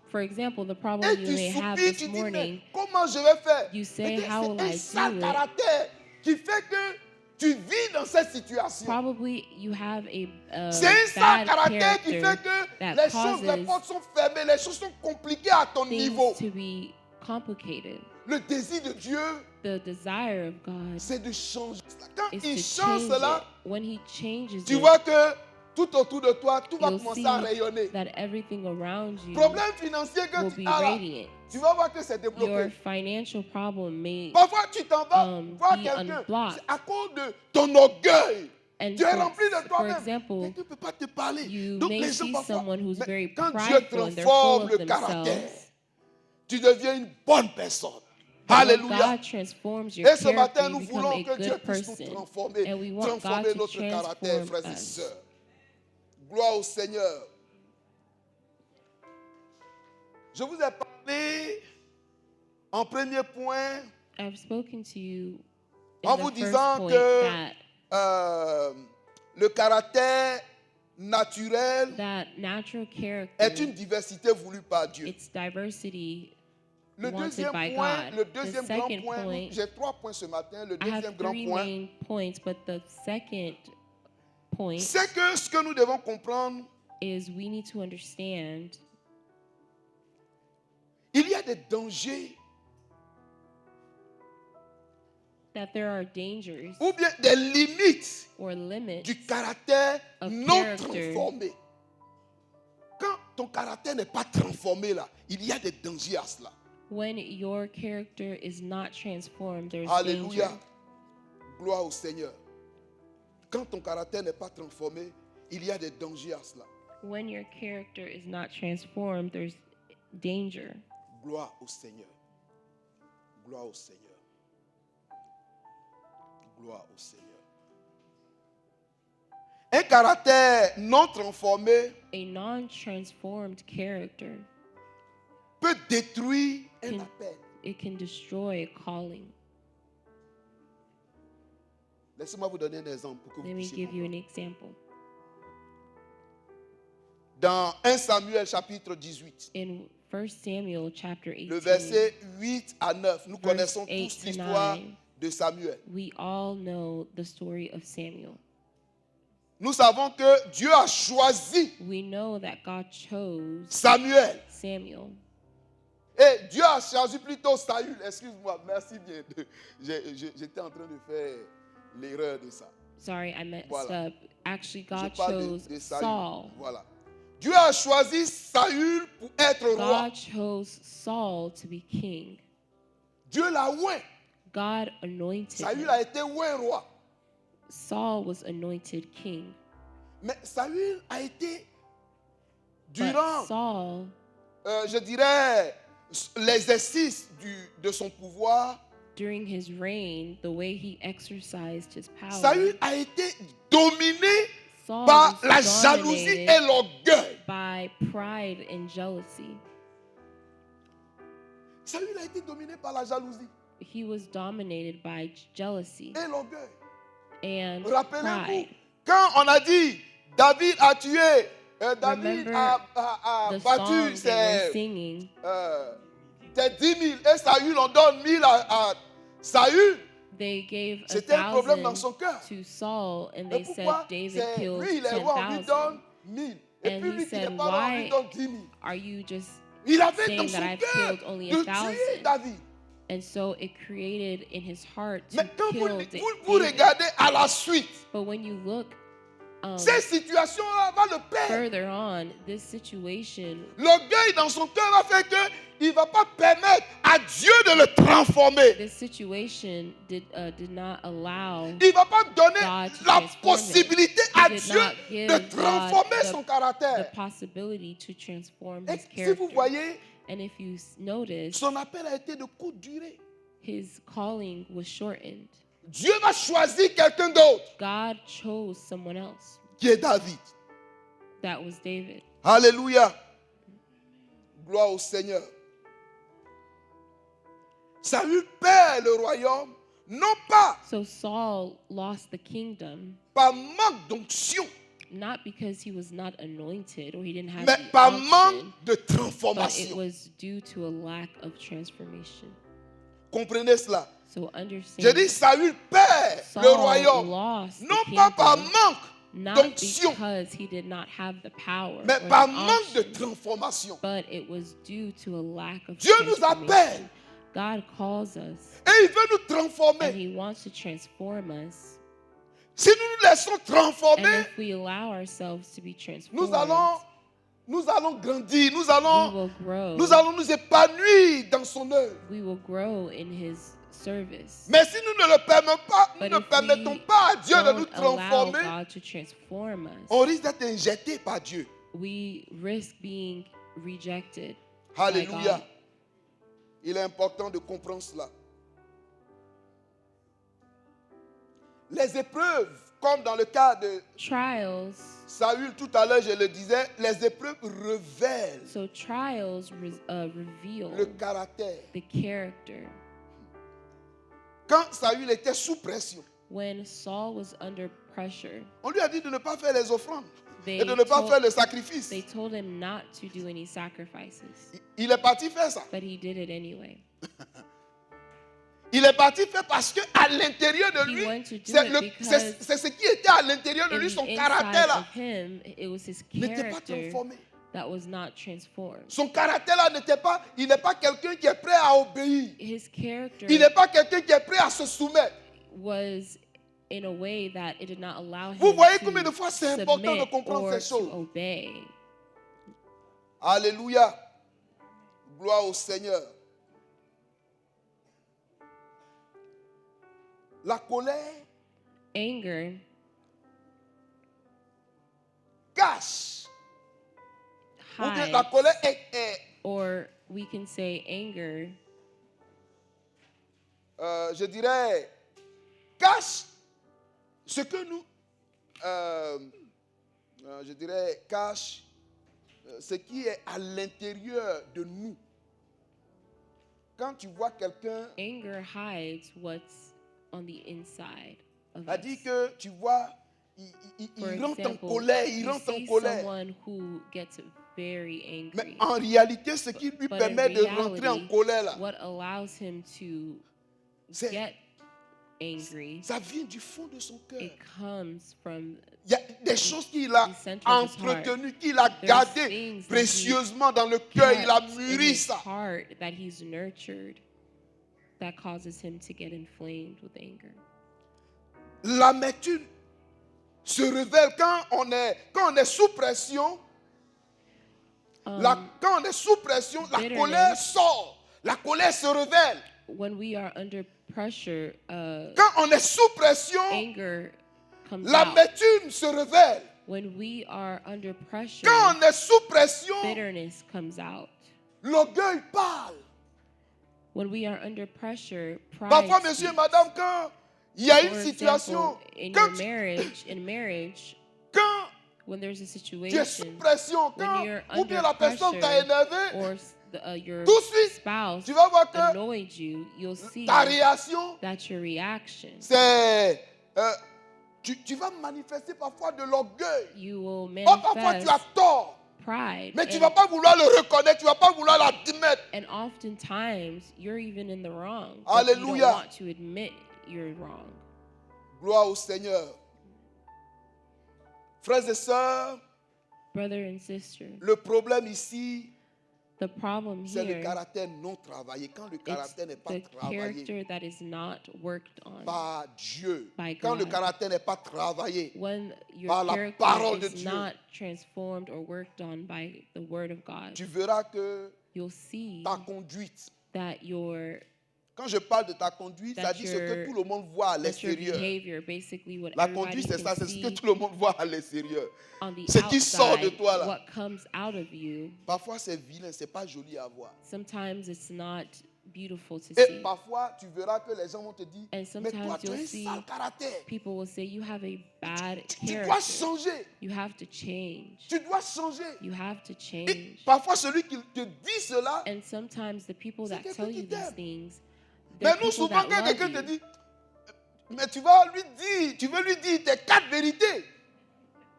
for example, the problem et you tu may have soupires, this tu dis, mais morning, comment je vais faire? you say, Mais how will c'est un I sale do it? caractère qui fait que tu vis dans cette situation. probably you have a C'est un sale bad caractère qui fait character que that les choses, les causes portes sont fermées, les choses sont compliquées à ton niveau. things to be complicated. Le désir de Dieu, The desire of God c'est de changer cela. Quand is il to change change cela, it. When He changes tu it, vois que tout autour de toi, tout va you'll commencer see à rayonner. that everything around you Problème financier que will tu be as là, radiant. tu vas voir que c'est Your débloqué. financial problem may Parfois, tu t'en vas voir be quelqu'un. unblocked. C'est à cause de ton orgueil. And Tu es for- rempli de for toi-même. example, Quelqu'un ne peut pas te parler. you Donc, may les gens see parfois, someone who's mais very quand Dieu prideful and they're full transforme of le caractère, themselves. tu deviens une bonne personne. But when Alléluia. God transforms your Et ce matin, character, nous you become voulons a que Dieu good puisse nous person. transformer. And we want God Transformer to notre caractère, transform frères et us. sœurs. Gloire au Seigneur. Je vous ai parlé en premier point I've spoken to you en in vous the first disant point que that le caractère naturel natural est character, une diversité voulue par Dieu. it's diversity Le wanted deuxième by point, God. le The deuxième grand second point, point, j'ai 3 points ce matin. Le I deuxième have grand 3 point, main points, but the second point c'est que ce que nous devons comprendre, is we need to understand il y a des dangers that there are dangers ou bien des limites or limits du caractère of non character. transformé. Quand ton caractère n'est pas transformé là, il y a des dangers à cela. when your character is not transformed. There's Alléluia. danger. Gloire au Seigneur. Quand ton caractère n'est pas transformé, il y a des dangers à cela. When your character is not transformed, there's danger. Gloire au Seigneur. Gloire au Seigneur. Gloire au Seigneur. Un caractère non transformé A non-transformed character, peut détruire un Can- appel. it can destroy a calling. Laissez-moi vous donner un exemple pour que vous Let me puissiez give you comprendre. an example. Dans 1 Samuel chapitre 18, In 1 Samuel chapter le 18, verset 8 à 9, nous Verse connaissons 8 tous to l'histoire 9. de Samuel. we all know the story of Samuel. Nous savons que Dieu a choisi We know that God chose Samuel. Samuel. Et Dieu a choisi plutôt Saül. Excuse-moi, merci bien. J'étais en train de faire l'erreur de ça. Sorry, I messed Voilà. up. Actually, Je God parle chose de Saül. Saul. Voilà. Dieu a choisi Saül pour être roi. God chose Saul to be king. Dieu l'a oint. God anointed Saül him. a été oint roi. Saul was anointed king. Mais Saül a été, But durant, Saul, je dirais, l'exercice de son pouvoir, during his reign, the way he exercised his power, Saül a été dominé Saul par was la jalousie dominated et l'orgueil. by pride and jealousy. Saül a été dominé par la jalousie He was dominated by jealousy et l'orgueil. and Rappelez-vous, pride. quand on a dit David a tué, David Remember a The battu song they were ses, singing, ses 10 000 et Saül en donne 1000 à Saül. they gave C'était un problème dans 1,000 son cœur. to Saul, and Mais they said pourquoi David c'est killed lui, il est roi, on lui donne 10,000. 1000. Et And puis he lui qui n'est said, pas roi, on lui why donne 10 000. are you just Il avait dans saying son that I've cœur killed only de 1,000? tuer David. And so it created in his heart to Mais quand kill vous David. regardez à la suite, But when you look ces situations-là vont le perdre. further on, this situation, L'orgueil dans son cœur va faire qu'il ne va pas permettre à Dieu de le transformer. this situation did not allow Il ne va pas donner God to la transform him. possibilité à He did Dieu not give de God transformer son the caractère. possibility to transform Et his si vous character. voyez, And if you notice, son appel a été de courte durée. his calling was shortened. Dieu va choisir quelqu'un d'autre, God chose someone else. qui est David. That was David. Alléluia. Gloire au Seigneur. Saül perd le royaume, non pas So Saul lost the kingdom, par manque d'onction, not because he was not anointed or he didn't have mais the par unction, manque de but it transformation. was due to a lack of transformation. Comprenez cela. So understand, Je dis, Saül perd le Saul royaume, lost the non pas par kingdom, manque not d'onction, because he did not have the power mais or par the manque de unction, transformation. but it was due to a lack of Dieu nous appelle. transformation. God calls us Et il veut nous and transformer. he wants to transform us. Si nous nous laissons And transformer, if we allow ourselves to be transformed, nous allons grandir, nous we allons will grow. nous épanouir dans son œuvre. We will grow in his service. Mais si nous ne le permettons pas, nous But ne if permettons we pas à Dieu de nous don't allow transformer, God to transform us, on risque d'être injecté par Dieu. we risk being rejected Alléluia. by God. Il est important de comprendre cela. Les épreuves, comme dans le cas de Trials, Saül tout à l'heure, je le disais, les épreuves révèlent so trials reveal le caractère. the character. Quand Saül était sous pression, When Saul was under pressure, on lui a dit de ne pas faire les offrandes they et de ne pas told- faire le sacrifice. they told him not to do any sacrifices, Il est parti faire ça. but he did it anyway. Il est parti faire parce que à l'intérieur de He lui, went to do c'est it le- because c'est ce qui était à l'intérieur de In lui, the son inside caractère là, of him, it was his n'était pas character transformé. that was not transformed. Son caractère là il n'est pas quelqu'un qui est prêt à obéir. His character Il n'est pas quelqu'un qui est prêt à se soumettre. was in a way that it did not allow him Vous voyez to combien de fois c'est important de submit comprendre or ces to choses. obey. Alléluia. Gloire au Seigneur. La colère Anger cache. Ou bien la hides, colère est or we can say anger je dirais, cache ce que nous, je dirais, cache ce qui est à l'intérieur de nous. Quand tu vois quelqu'un, anger hides what's on the inside of a us. dit que tu vois, For il rentre en example, colère, il you rentre en see colère. someone who gets very Mais angry. en réalité, ce qui lui But in permet de rentrer en reality, colère là, what allows him to c'est- get angry, ça vient du fond de son cœur. it comes from Il y a des choses qu'il a the center of his heart. entretenues, qu'il a There's gardées things that précieusement dans le cœur. Il a kept in mûri his ça. heart that he's nurtured that causes him to get inflamed with anger. L'amertume se révèle quand on est sous pression. Quand on est sous pression, la bitterness. colère sort. La colère se révèle. When we are under pressure, Quand on est sous pression, anger comes out. l'amertume se révèle. When we are under pressure, Quand on est sous pression, bitterness comes out. l'orgueil parle. When we are under pressure, pride Parfois, monsieur et speaks. madame, quand il y a For une situation, example, in quand, your marriage, quand when there's a tu es sous situation, pression, when quand, you're ou bien under la personne t'a pressure, énervé, or your tout de suite, spouse tu vas voir que annoyed you, you'll see ta réaction, that your reaction. c'est... tu vas manifester parfois de l'orgueil. You will Oh, parfois tu as manifest tort, pride. mais tu ne vas pas vouloir le reconnaître, tu ne vas pas vouloir l'admettre. And oftentimes, you're even in the wrong. But you don't Alléluia. want to admit you're wrong. Gloire au Seigneur. Frères et sœurs, Brother and sister, le problème ici, the problem c'est le here, caractère non travaillé. Quand le it's caractère n'est pas the travaillé character that is not worked on. par Dieu, by quand le God. caractère n'est pas travaillé When your par la character parole de is Dieu, not transformed or worked on by the word of God, tu verras que you'll see ta conduite, that your quand je parle de ta conduite, ça That dit ce que your- tout le monde voit à that your l'extérieur. behavior, basically what La everybody conduite, c'est ça, can c'est ce que see tout le monde voit à l'extérieur. on the Ce qui sort de outside, toi là. what comes out of you. Parfois, c'est vilain, c'est pas joli à voir. Sometimes it's not beautiful to Et see. parfois, tu verras que les gens vont te dire, And mais sometimes toi, tu as you'll un see sale caractère. People will say you have a bad Tu dois character. changer. You have to change. Tu dois changer. You have to Et change. parfois, celui qui te dit cela, And sometimes the people C'est that quelqu'un tell qui you these t'aime. things, mais they're nous, people souvent, that quand love quelqu'un te you. dit, mais tu vas lui dire, tu veux lui dire tes 4 vérités.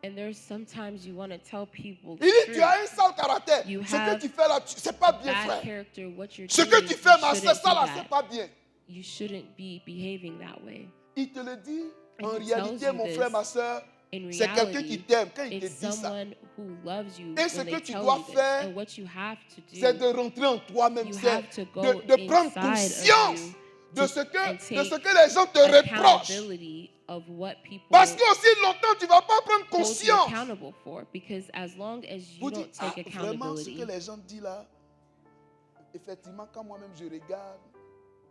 And there's sometimes you want to tell people Il the dit, truth. tu as un sale caractère. You Ce que have tu fais là, c'est pas bien, Bad frère. character, what you're Ce doing, que tu you fais, ma soeur, shouldn't ça do là, that. c'est pas bien. You shouldn't be behaving that way. Il te le dit, And en he tells réalité, you mon this. frère, ma soeur, In c'est quelqu'un qui reality, t'aime. Quand il te it's dit ça, someone who loves you Et ce when que they tu tell dois you this. faire, And what you have to c'est de do, rentrer en toi-même, you c'est have to go de prendre inside conscience of you de ce and que les gens te reprochent. accountability of what people Parce qu'aussi longtemps, tu ne vas pas prendre hold you conscience. accountable for. Because as long as you Vous dites, don't take vraiment, ce accountability, que les gens disent là, effectivement, quand moi-même je regarde,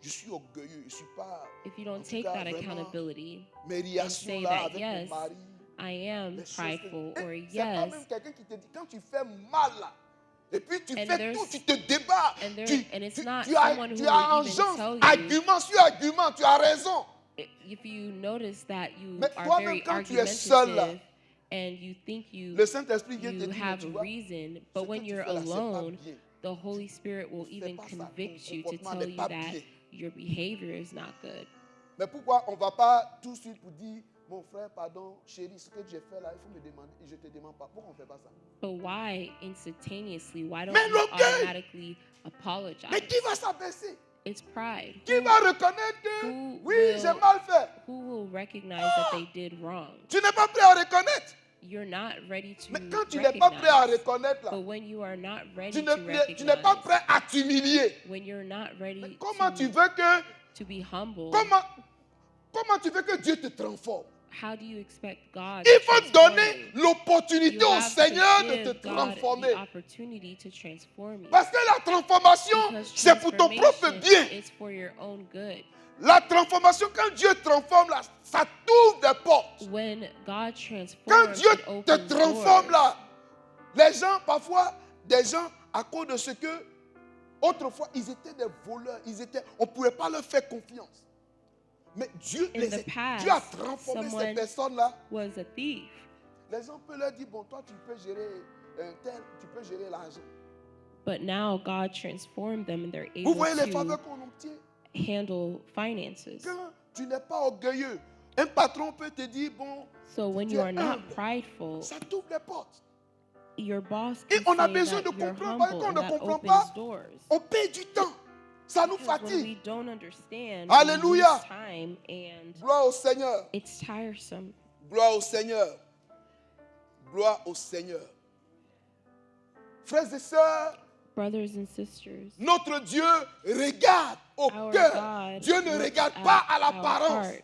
je suis orgueilleux, je ne suis pas. if you En don't tout take cas, that vraiment, accountability, Mes réactions say là that, avec yes, mon mari. I am les choses prideful, que- or Et c'est pas yes, même quelqu'un qui te dit, quand tu fais mal là, et puis tu And fais there's- tout, tu te débats, and there- tu, and it's tu, not tu as, someone who tu will as even engendres tell you- argument sur argument, tu as raison. if you notice that you Mais are toi-même, very quand tu es seul là, argumentative and you think Le Saint-Esprit vient te you dire, mais have tu a vois, reason, ce but que when tu you're fais là, c'est pas alone, bien. the Holy Spirit will Fais even pas ça, convict ton you to comportement tell n'est you pas that bien. your behavior is not good. Mais pourquoi on ne va pas tout de suite pour dire, mon frère, pardon, chérie, ce que j'ai fait là, il faut me demander, et je ne te demande pas. Pourquoi on ne fait pas ça? But why instantaneously? Why don't Mais you l'orgueil! automatically apologize? Mais qui va s'abaisser? It's pride. Qui va reconnaître que, who oui, will- j'ai mal fait? Who will recognize that they did wrong? Tu n'es pas prêt à reconnaître. You're not ready to Mais quand tu n'es pas prêt à recognize. reconnaître, là, But when you are not ready tu to n'es pas recognize, prêt à t'humilier. when you're not ready Mais comment tu to, veux que, to be humble, comment tu veux que Dieu te transforme? how do you expect God Il to faut transform donner you? l'opportunité You au have Seigneur to de te give God transformer. the opportunity to transform you. Parce que la transformation, Because c'est pour ton propre transformation bien. is for your own good. La transformation, quand Dieu transforme là, ça t'ouvre des portes. When God transforms, Quand Dieu it te opens transforme doors. là, les gens, parfois, des gens, à cause de ce que, autrefois, ils étaient des voleurs, on ne pouvait pas leur faire confiance. Mais Dieu, In the past, Dieu a transformé ces someone personnes-là. was a thief, Les gens peuvent leur dire, bon, toi, tu peux gérer un tel, tu peux gérer l'argent. but now God transformed them and they're Vous able voyez les to faveurs qu'on obtient. handle finances. Quand tu n'es pas orgueilleux, un patron peut te dire, bon, So when tu you es are not humble. prideful, Ça t'ouvre les portes. your boss Et can on a say besoin that de you're comprendre. Parce humble qu'on and ne that comprend opens pas, doors. on perd du temps. Ça nous Because when we fatigue. don't understand, Alléluia. we lose time and Gloire au Seigneur. it's tiresome. Gloire au Seigneur. Gloire au Seigneur. Frères et sœurs, Brothers and sisters, notre Dieu regarde au our cœur. God Dieu ne looks regarde at pas à our l'apparence. heart.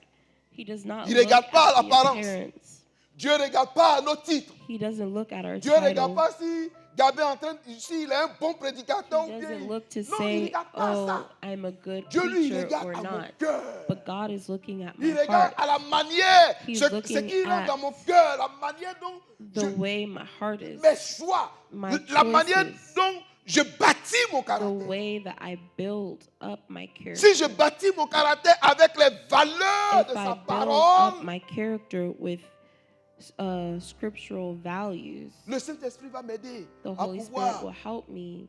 He does not Il look regarde pas at the l'apparence. appearance. Dieu ne regarde pas à nos titres. He doesn't look at our Dieu ne regarde title. pas si Gabé est en train, si il est un bon prédicateur He ou bien. doesn't look to Non, il ne say, regarde pas oh, ça. I'm a good Dieu lui, il preacher regarde or à mon not. cœur. But God is looking at Il my regarde heart, à la manière, He's ce looking qui est at dans mon cœur, la manière dont the way my heart is, mes choix, my la manière choices, dont je bâtis mon the caractère. way that I build up my character. Si je bâtis mon caractère avec les valeurs If de I sa build up parole, my character with scriptural values, le Saint-Esprit va m'aider the à Holy Spirit will pouvoir help me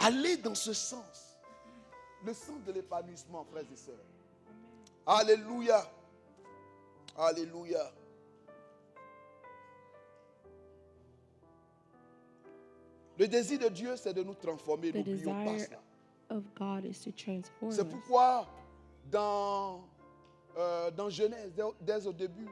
aller dans ce sens. Le sens de l'épanouissement, frères et sœurs. Alléluia. Alléluia. Le désir de Dieu, c'est de nous transformer. The N'oublions pas desire cela. of God is to transform C'est us. pourquoi dans Genèse, dès au début,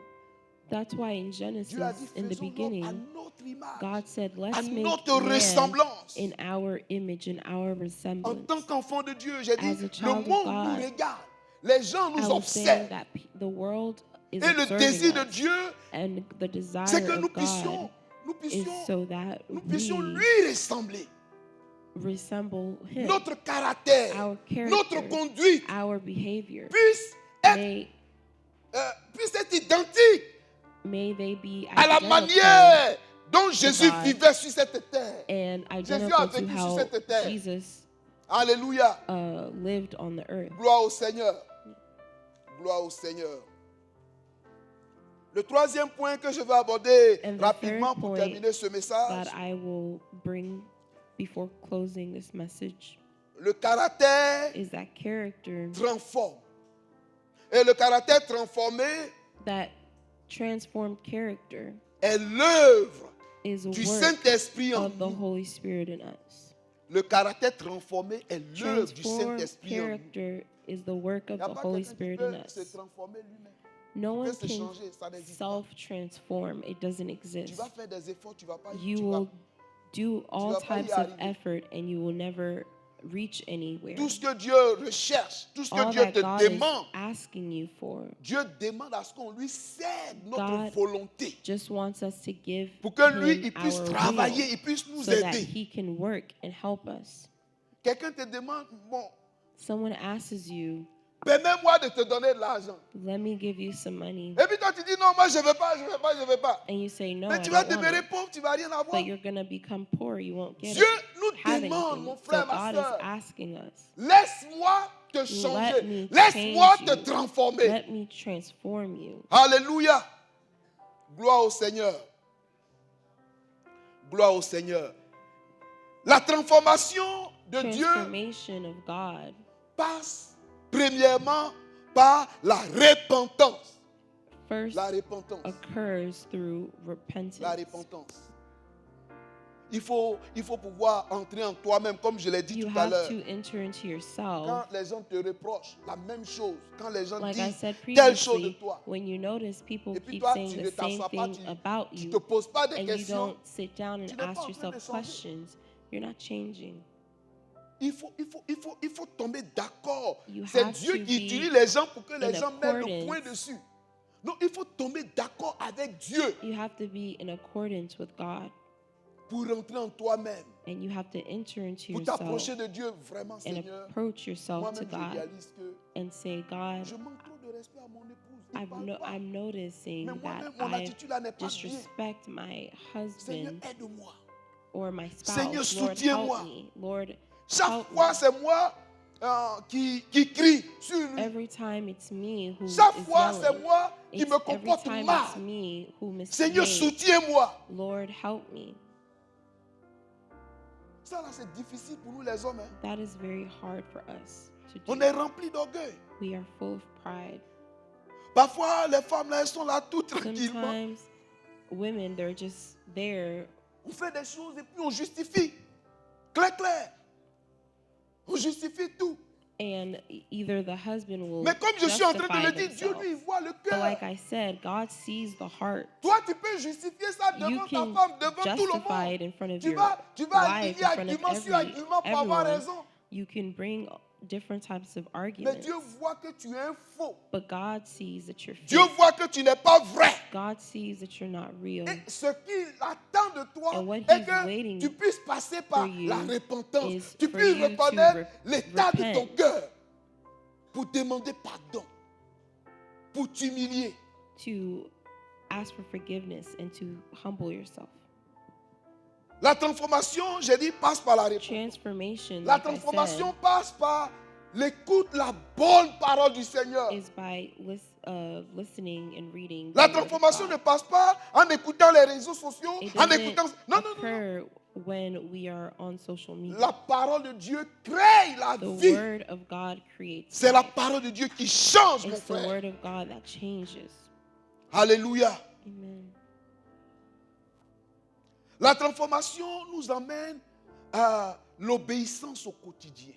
That's why in Genesis, Dieu a dit, in the faisons l'homme à beginning, notre image, God said, à let's make notre man ressemblance. in our image, in our En resemblance. tant qu'enfant de Dieu, j'ai dit, As a le child of monde God, nous regarde. Les gens I nous was saying observent. that the world is Et le observing désir de us, Dieu, and the desire c'est que of nous God puissions, is so that nous puissions we lui ressembler. resemble Him. Notre caractère, Our character, notre conduite our behavior, puisse être identique may they be à la identical manière dont Jésus God. vivait sur cette terre. and a identical to vécu sur how cette terre. Jesus Alléluia. lived on the earth. Gloire au Seigneur. Gloire au Seigneur. Le troisième point que je vais aborder And the rapidement third pour point terminer ce message, that I will bring before closing this message le caractère is that character, transforme. Et le caractère transformé that transformed character est l'œuvre is a du work Saint-Esprit en of the nous. Holy Spirit in us. Le caractère transformé est l'œuvre du Transformed Saint-Esprit en nous. character is the work Il of n'y a the pas Holy quelqu'un qui Spirit peut in se us. transformer lui-même. No Il one peut se can changer, ça n'existe pas. self-transform. It doesn't Tu exist. vas faire des efforts, tu vas pas You tu will vas- do all vas pas y types of arriver. effort and you will never reach anywhere. Tout ce que Dieu recherche, tout ce que All Dieu that te God is demande, asking you for Dieu demande à ce qu'on lui cède notre God volonté just wants us to give pour que lui, him il puisse our travailler, will il puisse nous so that aider. he can work and help us. Quelqu'un te demande, bon, Someone asks you, permets-moi de te donner de l'argent. let me give you some money. Et puis toi, tu dis, non, moi, je ne veux pas, je ne veux pas, je ne veux pas. And you say, no, Mais I tu vas don't want demeurer it. pauvre, tu ne vas rien avoir. But you're going to become poor. You won't get Dieu it. nous Have demande, anything. mon So frère, ma God soeur, is asking us, laisse-moi te let changer. me Laisse-moi change te you. transformer. Let me transform you. Alléluia. Gloire au Seigneur. Gloire au Seigneur. La transformation de Dieu Transformation of God passe premièrement par la repentance. first La repentance. occurs through repentance. La repentance. Il faut pouvoir entrer en toi-même, comme je l'ai dit You tout à have l'heure. to enter into Quand yourself. les gens te reprochent la même chose, quand les gens Like I disent said telle chose de previously, toi, when you notice people et puis keep toi, saying tu the ne same t'assois pas, thing about tu ne you, te poses pas de and you questions, don't sit down tu and n'es pas en ask train yourself de changer. questions, you're not changing. il faut tomber d'accord. You C'est have Dieu to qui be utilise les gens pour que les in gens mettent le accordance. point dessus. Non, il faut tomber d'accord avec Dieu. You have to be in accordance with God. pour rentrer en toi-même, and you have to enter into pour yourself t'approcher de Dieu, vraiment, and Seigneur, approach yourself to moi-même, je God réalise que and say, God, je manque trop de respect à mon épouse. Il parle pas. I'm noticing Mais that moi-même, mon I attitude là n'est pas bien. disrespect my Seigneur, husband aide-moi. or my Seigneur, spouse. Lord, soutiens-moi. help me. Lord, Chaque help fois, me. c'est moi qui crie sur lui. Every time it's me who Chaque is fois, c'est yelling. moi qui me Every comporte time it's mal. me who Seigneur, misbehaves. soutiens-moi. Lord, help me. Ça, là, c'est difficile pour nous, les hommes. Hein. That is very hard for us to On do. est rempli d'orgueil. We are full of pride. Parfois, les femmes, là, elles sont là tout tranquillement. Sometimes women, they're just there. On fait des choses et puis on justifie. Clair, clair. On justifie tout. And either the husband will Mais comme je suis en train de justify le dire, Dieu, themselves. lui, il voit le But cœur. like I said, God sees the heart. Toi, tu peux justifier ça You devant ta can femme, devant tout le justify it monde. in front of Tu your vas wife, aligner in front of argument sur argument pour avoir everyone. raison. You can bring different types of Mais arguments. Dieu voit que tu es un faux. But God sees that you're Dieu fake. voit que tu n'es pas vrai. God sees that you're not real. Et ce qu'il attend de toi And what est he's que waiting tu puisses passer par for you la repentance. is Tu for puisses you to reconnaître l'état de ton repent. cœur pour demander pardon, pour t'humilier. To ask for forgiveness and to humble yourself. La transformation, j'ai dit, passe par la repentance. Transformation, La like I transformation passe par l'écoute, la bonne parole du Seigneur. said, is by listening and reading. La the word of transformation God. ne passe pas en écoutant les réseaux sociaux, It en doesn't écoutant... Non, non, non, non. occur when we are on social media. La parole de Dieu crée la The vie. word of God creates C'est la life. parole de Dieu qui change, mon It's the frère. word of God that changes. Alléluia. Amen. La transformation nous amène à l'obéissance au quotidien.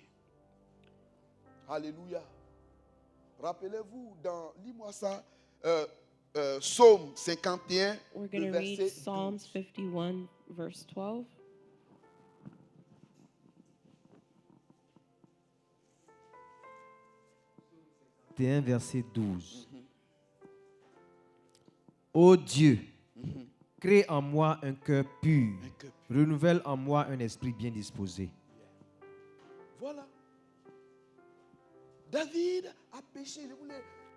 Alléluia. Rappelez-vous, lis-moi ça, Psaume 51, We're le going to read verset Psalms 12. 51, verse 12. Verset 12. Ô Dieu, crée en moi un cœur pur, Un cœur renouvelle en moi un esprit bien disposé. Voilà. David a péché.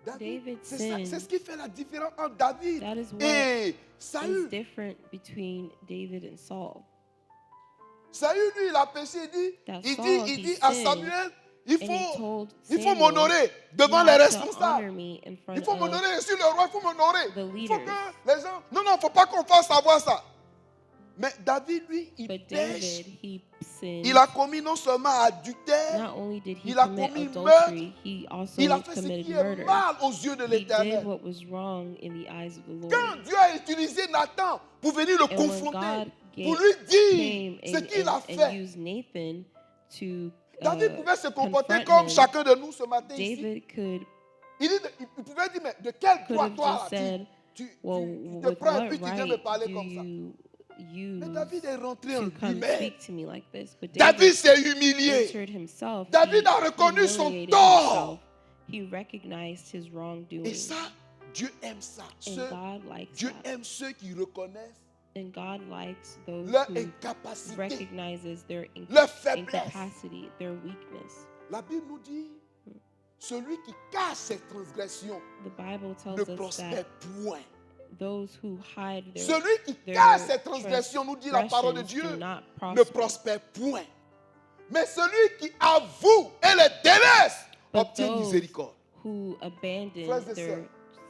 David c'est sinned. ce qui fait la différence entre David That is what et is Saül. different between David and Saul. Saül, lui, il a péché. That Il Saul, dit he à sinned, Samuel, il And he told faut Samuel, m'honorer devant you les have to honor responsables. me in front Il faut of m'honorer sur le roi, il faut m'honorer. the Il faut leaders. que les gens... Non, il ne faut pas qu'on fasse savoir ça. Mais David, lui, il But pêche. David, he sinned. Il a commis non seulement adultère, Not only did he il a commit commis adultery, he also il a fait ce committed qui est murder. mal aux yeux de He did l'Éternel. what was wrong in the eyes of the Lord. Quand Dieu a utilisé Nathan pour venir le And when confronter, God pour lui came dire ce qu'il a and fait, used Nathan to David pouvait se comporter confront comme him, chacun de nous ce matin ici. David could Il pouvait dire, mais de quel could droit have toi just là, said, tu well, te with prends et what puis tu viens me right parler do comme ça. you use Mais David est rentré en to come lui-même. speak to me like this? But David David s'est humilié. entered himself. David He a reconnu son humiliated tort. himself. He recognized his wrongdoing. Et ça, Dieu aime ça. And God likes Dieu that. aime ceux qui reconnaissent And God likes those leur who incapacité, recognizes their leur faiblesse. incapacity, their weakness. La Bible nous dit, celui qui cache ses transgressions The Bible ne tells us prospère that point. those who hide their Celui qui their cache ses transgressions, nous dit la parole de transgressions Dieu, do not ne prosper. prospère point. Mais celui qui avoue et les délaisse But obtient those miséricorde. who abandon Frères et their sœurs.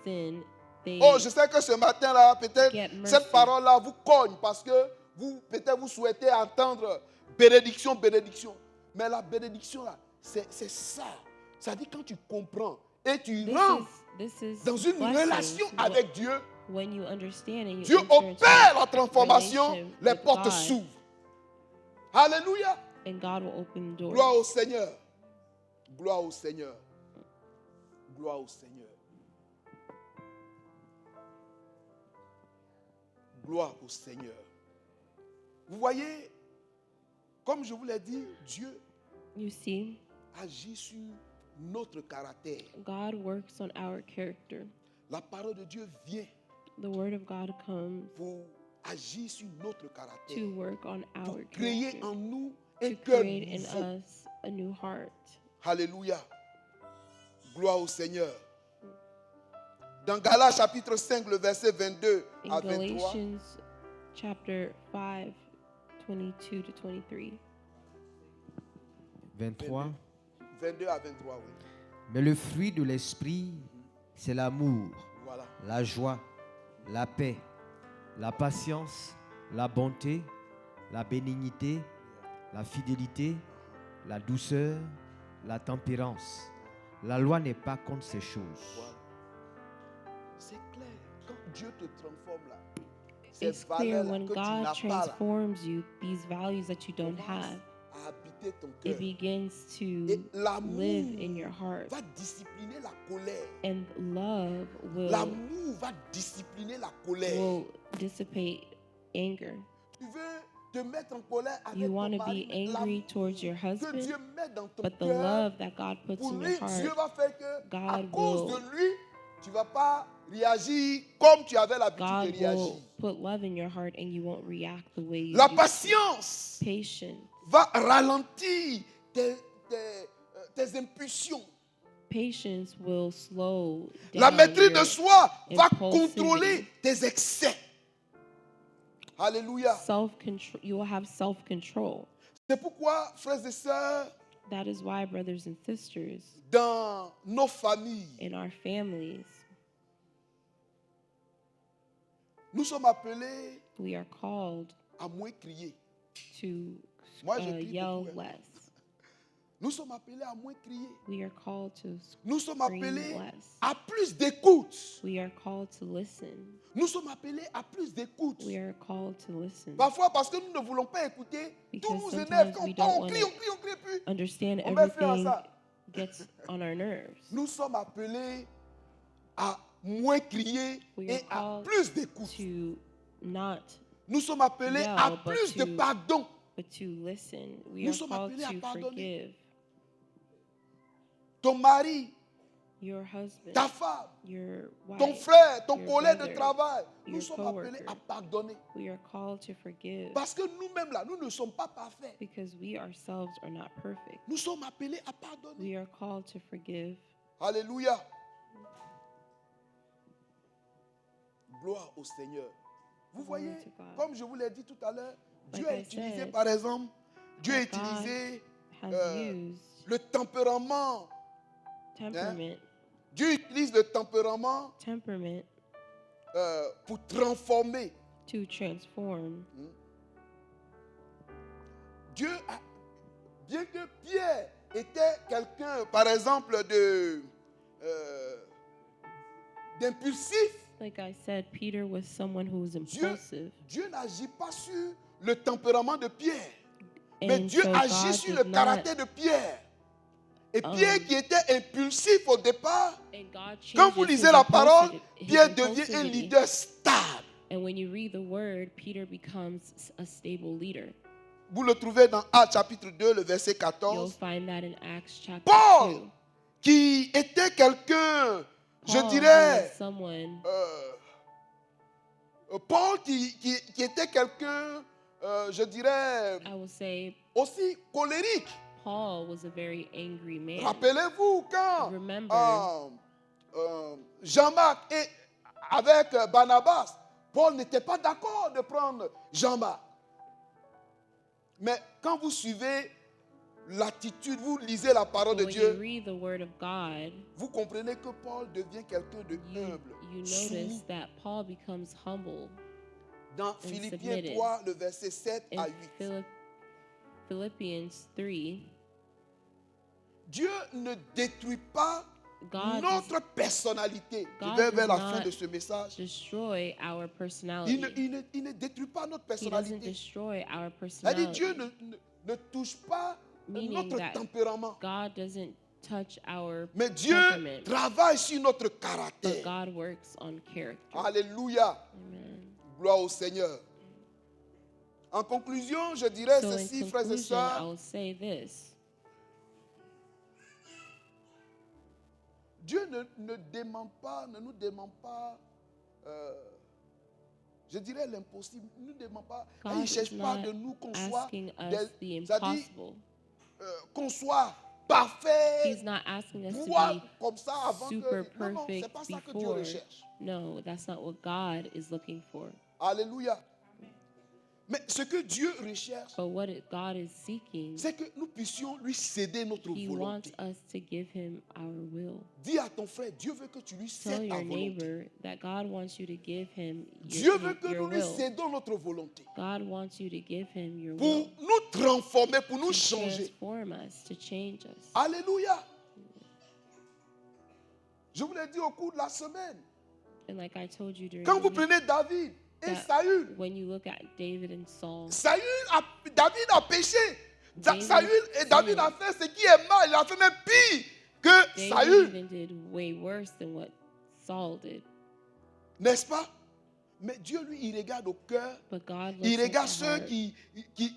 sin, they Oh, je sais que ce matin-là, peut-être Get mercy. cette parole-là vous cogne parce que peut-être vous souhaitez entendre bénédiction, bénédiction. Mais la bénédiction là, c'est ça. Ça dit quand tu comprends et tu rentres this is dans une blessings relation avec Dieu, when you understand and you Dieu enter into opère la transformation, relationship les with portes God, s'ouvrent. Alléluia. and God will open doors. Gloire au Seigneur. Gloire au Seigneur. Gloire au Seigneur. Gloire au Seigneur. Vous voyez, comme je vous l'ai dit, Dieu You see, agit sur notre caractère. God works on our character. La parole de Dieu vient The word of God comes pour agir sur notre to caractère, work on pour our créer character, en nous un to cœur create in nouveau. us a new heart. Alléluia. Gloire au Seigneur. Dans Galates chapitre 5, le verset 22 In à 23, Galatians chapter 5, 22 to 23. 23. 22 à 23, oui. Mais le fruit de l'esprit, c'est l'amour, Voilà. la joie, la paix, la patience, la bonté, la bénignité, la fidélité, la douceur, la tempérance. La loi n'est pas contre ces choses. Voilà. C'est clair. Quand Dieu te transforme là, ces It's clear valeurs when que tu God n'as pas là, transforms you, these values that you don't commencent have, à habiter ton it cœur. begins to Et l'amour live in your heart. va discipliner la colère. And love will L'amour va discipliner la colère. dissipate anger. Tu veux te mettre en colère avec You ton want to mari, be mais angry l'amour towards your que husband, Dieu met dans ton but the cœur, love that God puts pour in lui, your Dieu heart, va faire que, à God cause will- de lui, tu ne vas pas réagir comme tu avais l'habitude God de réagir. will put love in your heart and you won't react the way you La used to. patience Patience. va ralentir tes impulsions. Patience will slow down La maîtrise de your soi va impulsivity. contrôler tes excès. Alléluia. self-control. You will have self-control. C'est pourquoi, frères et sœurs, That is why, brothers and sisters, dans nos familles, in our families, nous sommes appelés we are called à moins crier. to Moi, je crie yell beaucoup, hein. less. Nous sommes appelés à moins crier. We are called to Nous sommes scream appelés less. à plus d'écoute. We are called to listen. Nous sommes appelés à plus d'écoute. We are called to listen. Parfois, parce que nous ne voulons pas écouter, tout Because nous sometimes énerve. Quand we on don't crie, wanna on crie, puis Understand on met fin à everything ça. gets on our nerves. Nous sommes appelés à moins crier We et are à called plus d'écoute. to not, Nous sommes appelés à yell, but plus de to- pardon. but to listen. We Nous are sommes called appelés à to pardonner. forgive Ton mari, your husband, ta femme, your ton wife. frère, ton your collègue de brother, travail. Nous your sommes appelés coworker. à pardonner. We are called to forgive Parce que nous-mêmes là, nous ne sommes pas parfaits. because we ourselves are not perfect. Nous sommes appelés à pardonner. We are called to forgive. Alléluia. Gloire au Seigneur. Vous Glory voyez, to God. comme je vous l'ai dit tout à l'heure, Dieu Like a I utilisé said, par exemple, Dieu a that God utilisé Has used le tempérament. temperament, Dieu utilise le tempérament temperament pour transformer. to transform. Dieu a, bien que Pierre était quelqu'un, par exemple, d'impulsif, Like I said, Peter was someone who was impulsive. Dieu n'agit pas sur le tempérament de Pierre, mais And Dieu so agit God sur did le not- caractère de Pierre. Et Pierre qui était impulsif au départ, And God quand vous changes his lisez la parole, his Pierre devient un impulsivity. leader stable. And when you read the word, Peter becomes a stable leader. Vous le trouvez dans Actes chapitre 2, le verset You'll 14. find that in Acts chapter Paul, 2. qui était quelqu'un, je Paul, dirais, who was someone, Paul qui était quelqu'un, je dirais, I will say, aussi colérique. Paul was a very angry man. Rappelez-vous quand Remember- Jean-Marc et avec Barnabas, Paul n'était pas d'accord de prendre Jean-Marc. Mais quand vous suivez l'attitude, vous lisez la parole But de when you Dieu, read the word of God, vous comprenez que Paul devient quelqu'un de humble. you soumis. notice that Paul becomes humble. Dans and Philippiens submitted. 3, le verset 7 In à 8. Philippians 3, Dieu ne détruit pas God notre personnalité. God Je vais vers does la fin not de ce message. destroy our personality. Il ne détruit pas notre He doesn't personnalité. destroy our C'est-à-dire Dieu personality. ne touche pas Meaning notre that tempérament. God doesn't touch our Mais Dieu temperament, travaille sur notre but caractère. God works on character. Alléluia. Amen. Gloire au Seigneur. En conclusion, je dirais So in ceci, frères et conclusion, I sœurs. will say this. Dieu ne nous demande pas Je dirais l'impossible. Nous ne demandons pas. God Il ne is cherche pas not de nous qu'on soit, asking us the c'est-à-dire, impossible. qu'on soit parfait, He's not asking us to droit be comme ça avant super que. Non, non, c'est perfect pas ça que Dieu before. recherche. No, that's not what God is looking for. Alléluia. Mais ce que Dieu recherche, But what God is seeking, c'est que nous puissions lui céder notre He wants volonté. us to give Him our will. Dis à ton frère, Dieu veut que tu lui Tell cèdes ta your volonté. neighbor that God wants you to give Him Dieu veut que your nous lui will. cédons notre volonté God wants you to give Him your pour will. nous transformer, pour nous To changer. transform us, to change us. Alléluia. Je vous l'ai dit au cours de la semaine. And like I told you during Quand the vous week, prenez David et that Saül, when you look at David and Saul, David a péché. David David a fait ce qui est mal. Il a fait même pire que David Saül. even did way worse than what Saul did. N'est-ce pas? Mais Dieu, lui, il regarde au cœur. But God looks Il at regarde the ceux heart,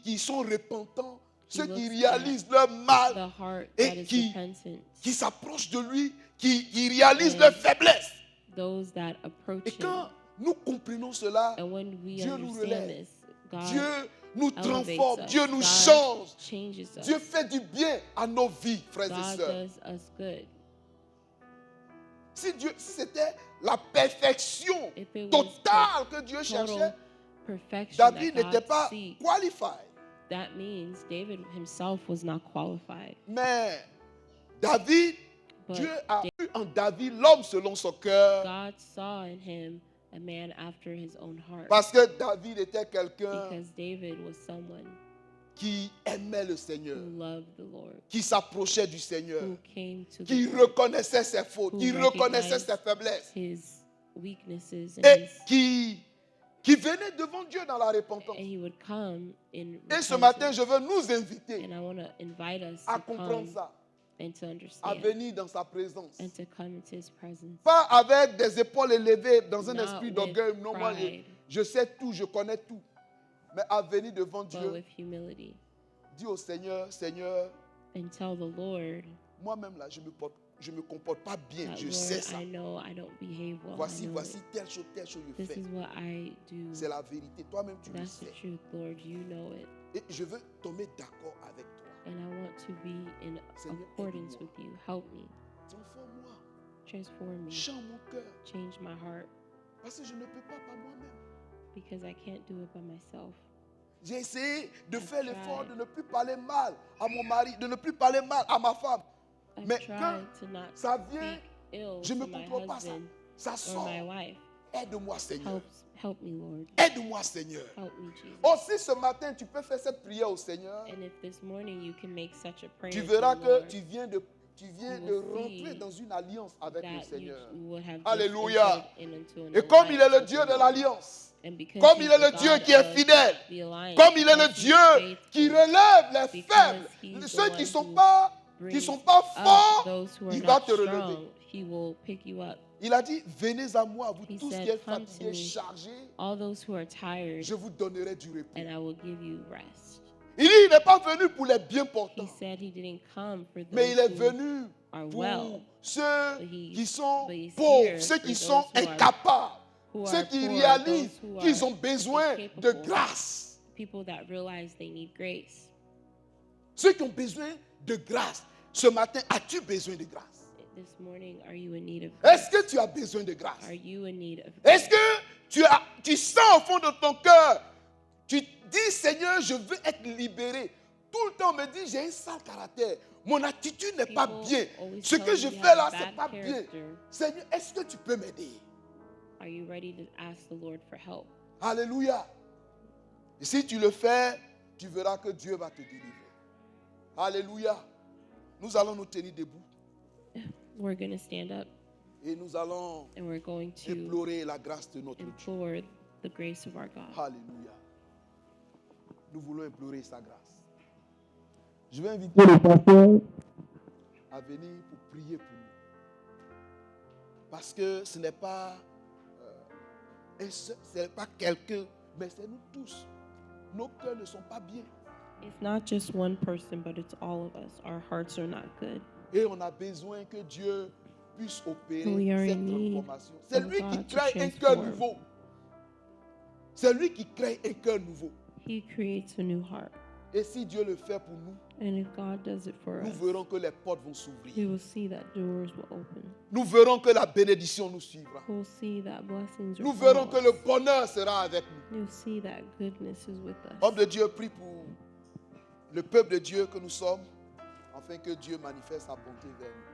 qui sont repentants, ceux qui looks réalisent leur mal, the heart et that is qui repentant, s'approchent de lui, qui réalisent And leur faiblesse. those that approach Et Him. quand nous comprenons cela, And when we Dieu nous understand relève. this, God Dieu nous elevates transforme, us. Dieu nous God change. changes us. Dieu fait du bien à nos vies, frères et God sœurs. does us good. Si c'était la perfection If it was totale que Dieu cherchait, total perfection David that n'était God pas seeks, qualified. that means David himself was not qualified. Mais David, But Dieu a vu en David l'homme selon son cœur. God saw in him a man after His own heart. Parce que David était quelqu'un Because David was someone qui aimait le Seigneur, who loved the Lord, qui s'approchait du Seigneur, who came to qui the, reconnaissait ses fautes, who qui reconnaissait recognized ses faiblesses his weaknesses et his, qui venait devant Dieu dans la repentance. and he would come in Et ce matin, repentance. je veux nous inviter And I want to invite us à to comprendre come ça, and to à understand venir dans sa présence. and to come into His presence. Pas avec des épaules élevées, dans un Not esprit with d'orgueil. Non, moi, pride. je sais tout, je connais tout. Mais à venir devant But Dieu, with humility, dis au Seigneur, Seigneur, and tell the Lord moi-même là, je me comporte pas bien, that, je sais Lord, ça. I know I don't behave well. I Voici know telle chose je this fais. is what I do. C'est la vérité. Toi-même, tu le That's the sais. truth, Lord. You know it. Et je veux tomber d'accord avec toi. And I want to be in Seigneur, accordance aide-moi. with you. Help me. Transforme-moi. Transform me. Change mon cœur. Change my heart. Parce que je ne peux pas par moi-même. Because I can't do it by myself. J'ai essayé de faire tried. l'effort de ne plus parler mal à mon mari, de ne plus parler mal à ma femme. I've Mais tried quand to not ça vient, speak ill je to ne my contrôle pas ça. husband Ça or sort. my wife. Aide-moi, Seigneur. Help me, Lord. Aide-moi, Seigneur. Help me, Jesus. Aussi, ce matin, tu peux faire cette prière au Seigneur. And if this morning you can make such a prayer Tu to verras the que Lord, tu viens de will rentrer see dans une alliance avec le that you Seigneur. would have just Alléluia. entered into an Et comme il est alliance le with Dieu the de Lord. l'alliance, And because comme he's il est le the Dieu God qui est of fidèle, the alliance, comme il est le because he's Dieu qui faithful, relève les because faibles, he's the ceux qui one ne sont who pas brings forts, up those who are il va not te relever. strong, He will pick you up. Il a dit, venez à moi, vous He tous said, qui êtes "Come to fatigués, me, chargés, all those who are tired, je vous donnerai du repos. and I will give you rest." Il dit, il n'est pas venu pour les bien He portants, said He didn't come for mais il est those who venu are pour well, ceux but he- qui sont but he's pauvres, here ceux for qui those sont who are- incapables, who ceux are qui poor, réalisent those who qu'ils are ont besoin de incapable. grâce. people that realize they need grace. Ceux qui ont besoin de grâce. Ce matin, as-tu besoin de grâce? This morning, are you in need of Est-ce grace? que tu as besoin de grâce? Are you in need of Est-ce grace? que tu sens au fond de ton cœur, tu dis, Seigneur, je veux être libéré. Tout le temps, on me dit, j'ai un sale caractère. Mon attitude n'est pas People bien. always Ce tell que me je you fais have là, bad c'est pas bien. character. Seigneur, est-ce que tu peux m'aider? Are you ready to ask the Lord for help? Alléluia. Et si tu le fais, tu verras que Dieu va te délivrer. Alléluia. Nous allons nous tenir debout We're going to stand up et nous allons and we're going to implorer la grâce de notre Dieu. implore the grace of our God. Alléluia. Nous voulons implorer sa grâce. Je vais inviter le pasteur à venir pour prier pour nous. Parce que ce n'est pas quelqu'un, mais c'est nous tous. Nos cœurs ne sont pas bien. It's not just one person, but it's all of us. Our hearts are not good. Et on a besoin que Dieu puisse opérer We are cette in need transformation. C'est of lui qui God to crée un cœur transform. nouveau. C'est lui qui crée un cœur nouveau. He creates a new heart. Et si Dieu le fait pour nous, And if God does it for nous us, verrons que les portes vont s'ouvrir. we will see that doors will open. Nous verrons que la bénédiction nous suivra. We'll see that blessings are Nous verrons que follow le us. bonheur sera avec nous. You'll see that goodness is with us. Homme de Dieu, prie pour le peuple de Dieu que nous sommes, afin que Dieu manifeste sa bonté vers nous.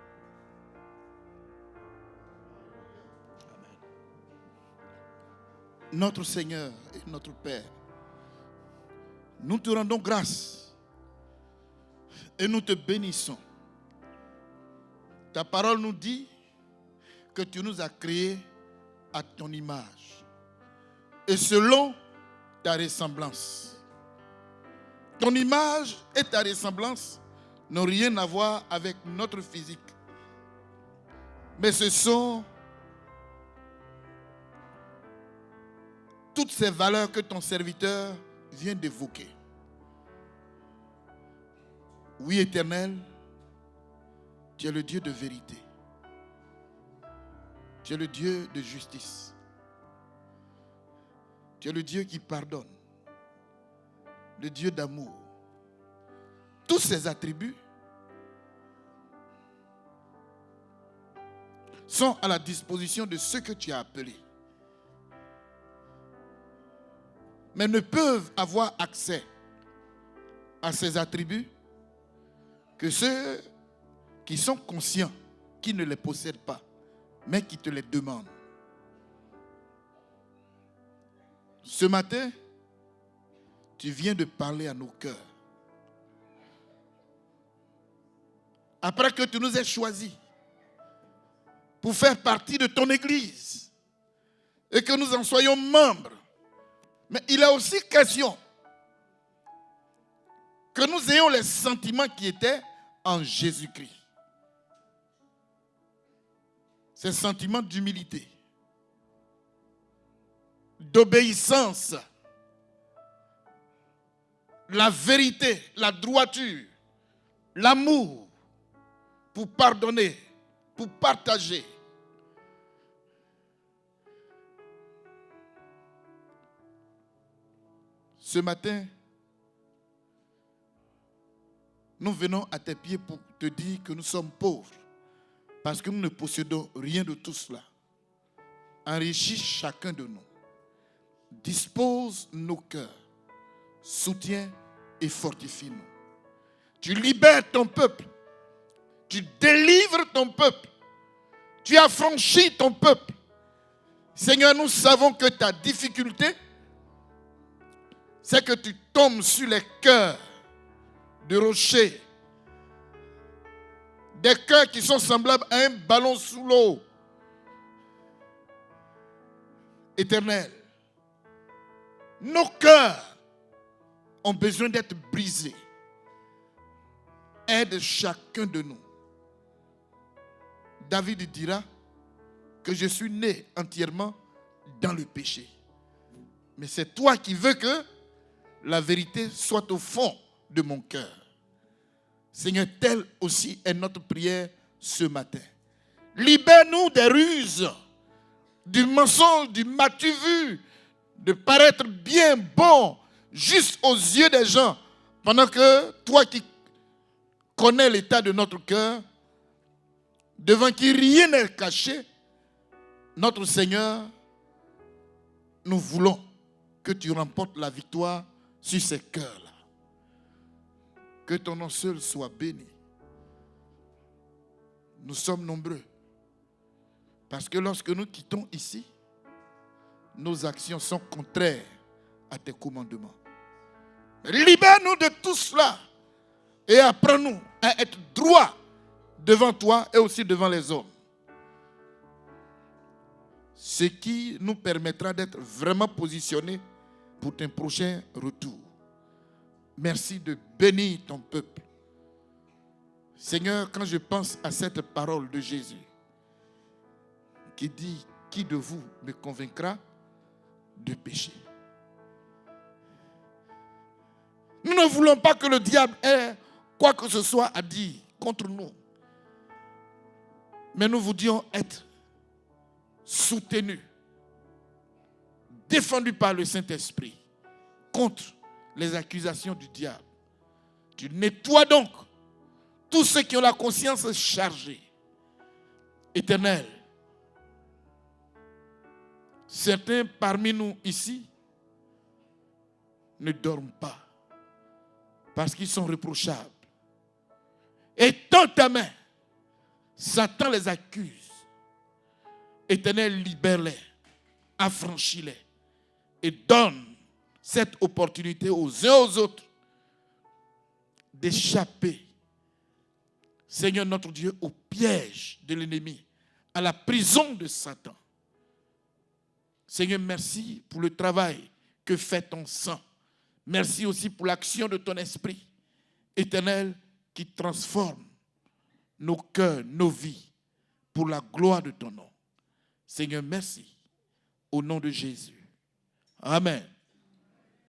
Notre Seigneur et notre Père, nous te rendons grâce et nous te bénissons. Ta parole nous dit que tu nous as créés à ton image et selon ta ressemblance. Ton image et ta ressemblance n'ont rien à voir avec notre physique, mais ce sont toutes ces valeurs que ton serviteur vient d'évoquer. Oui, Éternel, tu es le Dieu de vérité. Tu es le Dieu de justice. Tu es le Dieu qui pardonne. Le Dieu d'amour. Tous ces attributs sont à la disposition de ceux que tu as appelés, mais ne peuvent avoir accès à ces attributs que ceux qui sont conscients qu'ils ne les possèdent pas, mais qui te les demandent. Ce matin, tu viens de parler à nos cœurs. Après que tu nous aies choisis pour faire partie de ton Église et que nous en soyons membres, mais il est aussi question que nous ayons les sentiments qui étaient en Jésus-Christ. Ces sentiments d'humilité, d'obéissance, la vérité, la droiture, l'amour pour pardonner, pour partager. Ce matin, nous venons à tes pieds pour te dire que nous sommes pauvres parce que nous ne possédons rien de tout cela. Enrichis chacun de nous. Dispose nos cœurs. Soutiens et fortifie-nous. Tu libères ton peuple. Tu délivres ton peuple. Tu affranchis ton peuple. Seigneur, nous savons que ta difficulté, c'est que tu tombes sur les cœurs de rochers. Des cœurs qui sont semblables à un ballon sous l'eau. Éternel, nos cœurs ont besoin d'être brisés. Aide chacun de nous. David dira que je suis né entièrement dans le péché. Mais c'est toi qui veux que la vérité soit au fond de mon cœur. Seigneur, telle aussi est notre prière ce matin. Libère-nous des ruses, du mensonge, du m'as-tu vu, de paraître bien bon, juste aux yeux des gens, pendant que toi qui connais l'état de notre cœur, devant qui rien n'est caché, notre Seigneur, nous voulons que tu remportes la victoire sur ces cœurs-là. Que ton nom seul soit béni. Nous sommes nombreux. Parce que lorsque nous quittons ici, nos actions sont contraires à tes commandements. Libère-nous de tout cela et apprends-nous à être droits devant toi et aussi devant les hommes. Ce qui nous permettra d'être vraiment positionnés pour ton prochain retour. Merci de bénir ton peuple. Seigneur, quand je pense à cette parole de Jésus qui dit « Qui de vous me convaincra de péché ?» Nous ne voulons pas que le diable ait quoi que ce soit à dire contre nous. Mais nous voudrions être soutenus, défendu par le Saint-Esprit contre les accusations du diable. Tu nettoies donc tous ceux qui ont la conscience chargée. Éternel, certains parmi nous ici ne dorment pas parce qu'ils sont reprochables. Étends ta main, Satan les accuse. Éternel, libère-les, affranchis-les et donne cette opportunité aux uns aux autres d'échapper, Seigneur notre Dieu, au piège de l'ennemi, à la prison de Satan. Seigneur, merci pour le travail que fait ton sang. Merci aussi pour l'action de ton esprit éternel qui transforme nos cœurs, nos vies pour la gloire de ton nom. Seigneur, merci. Au nom de Jésus. Amen.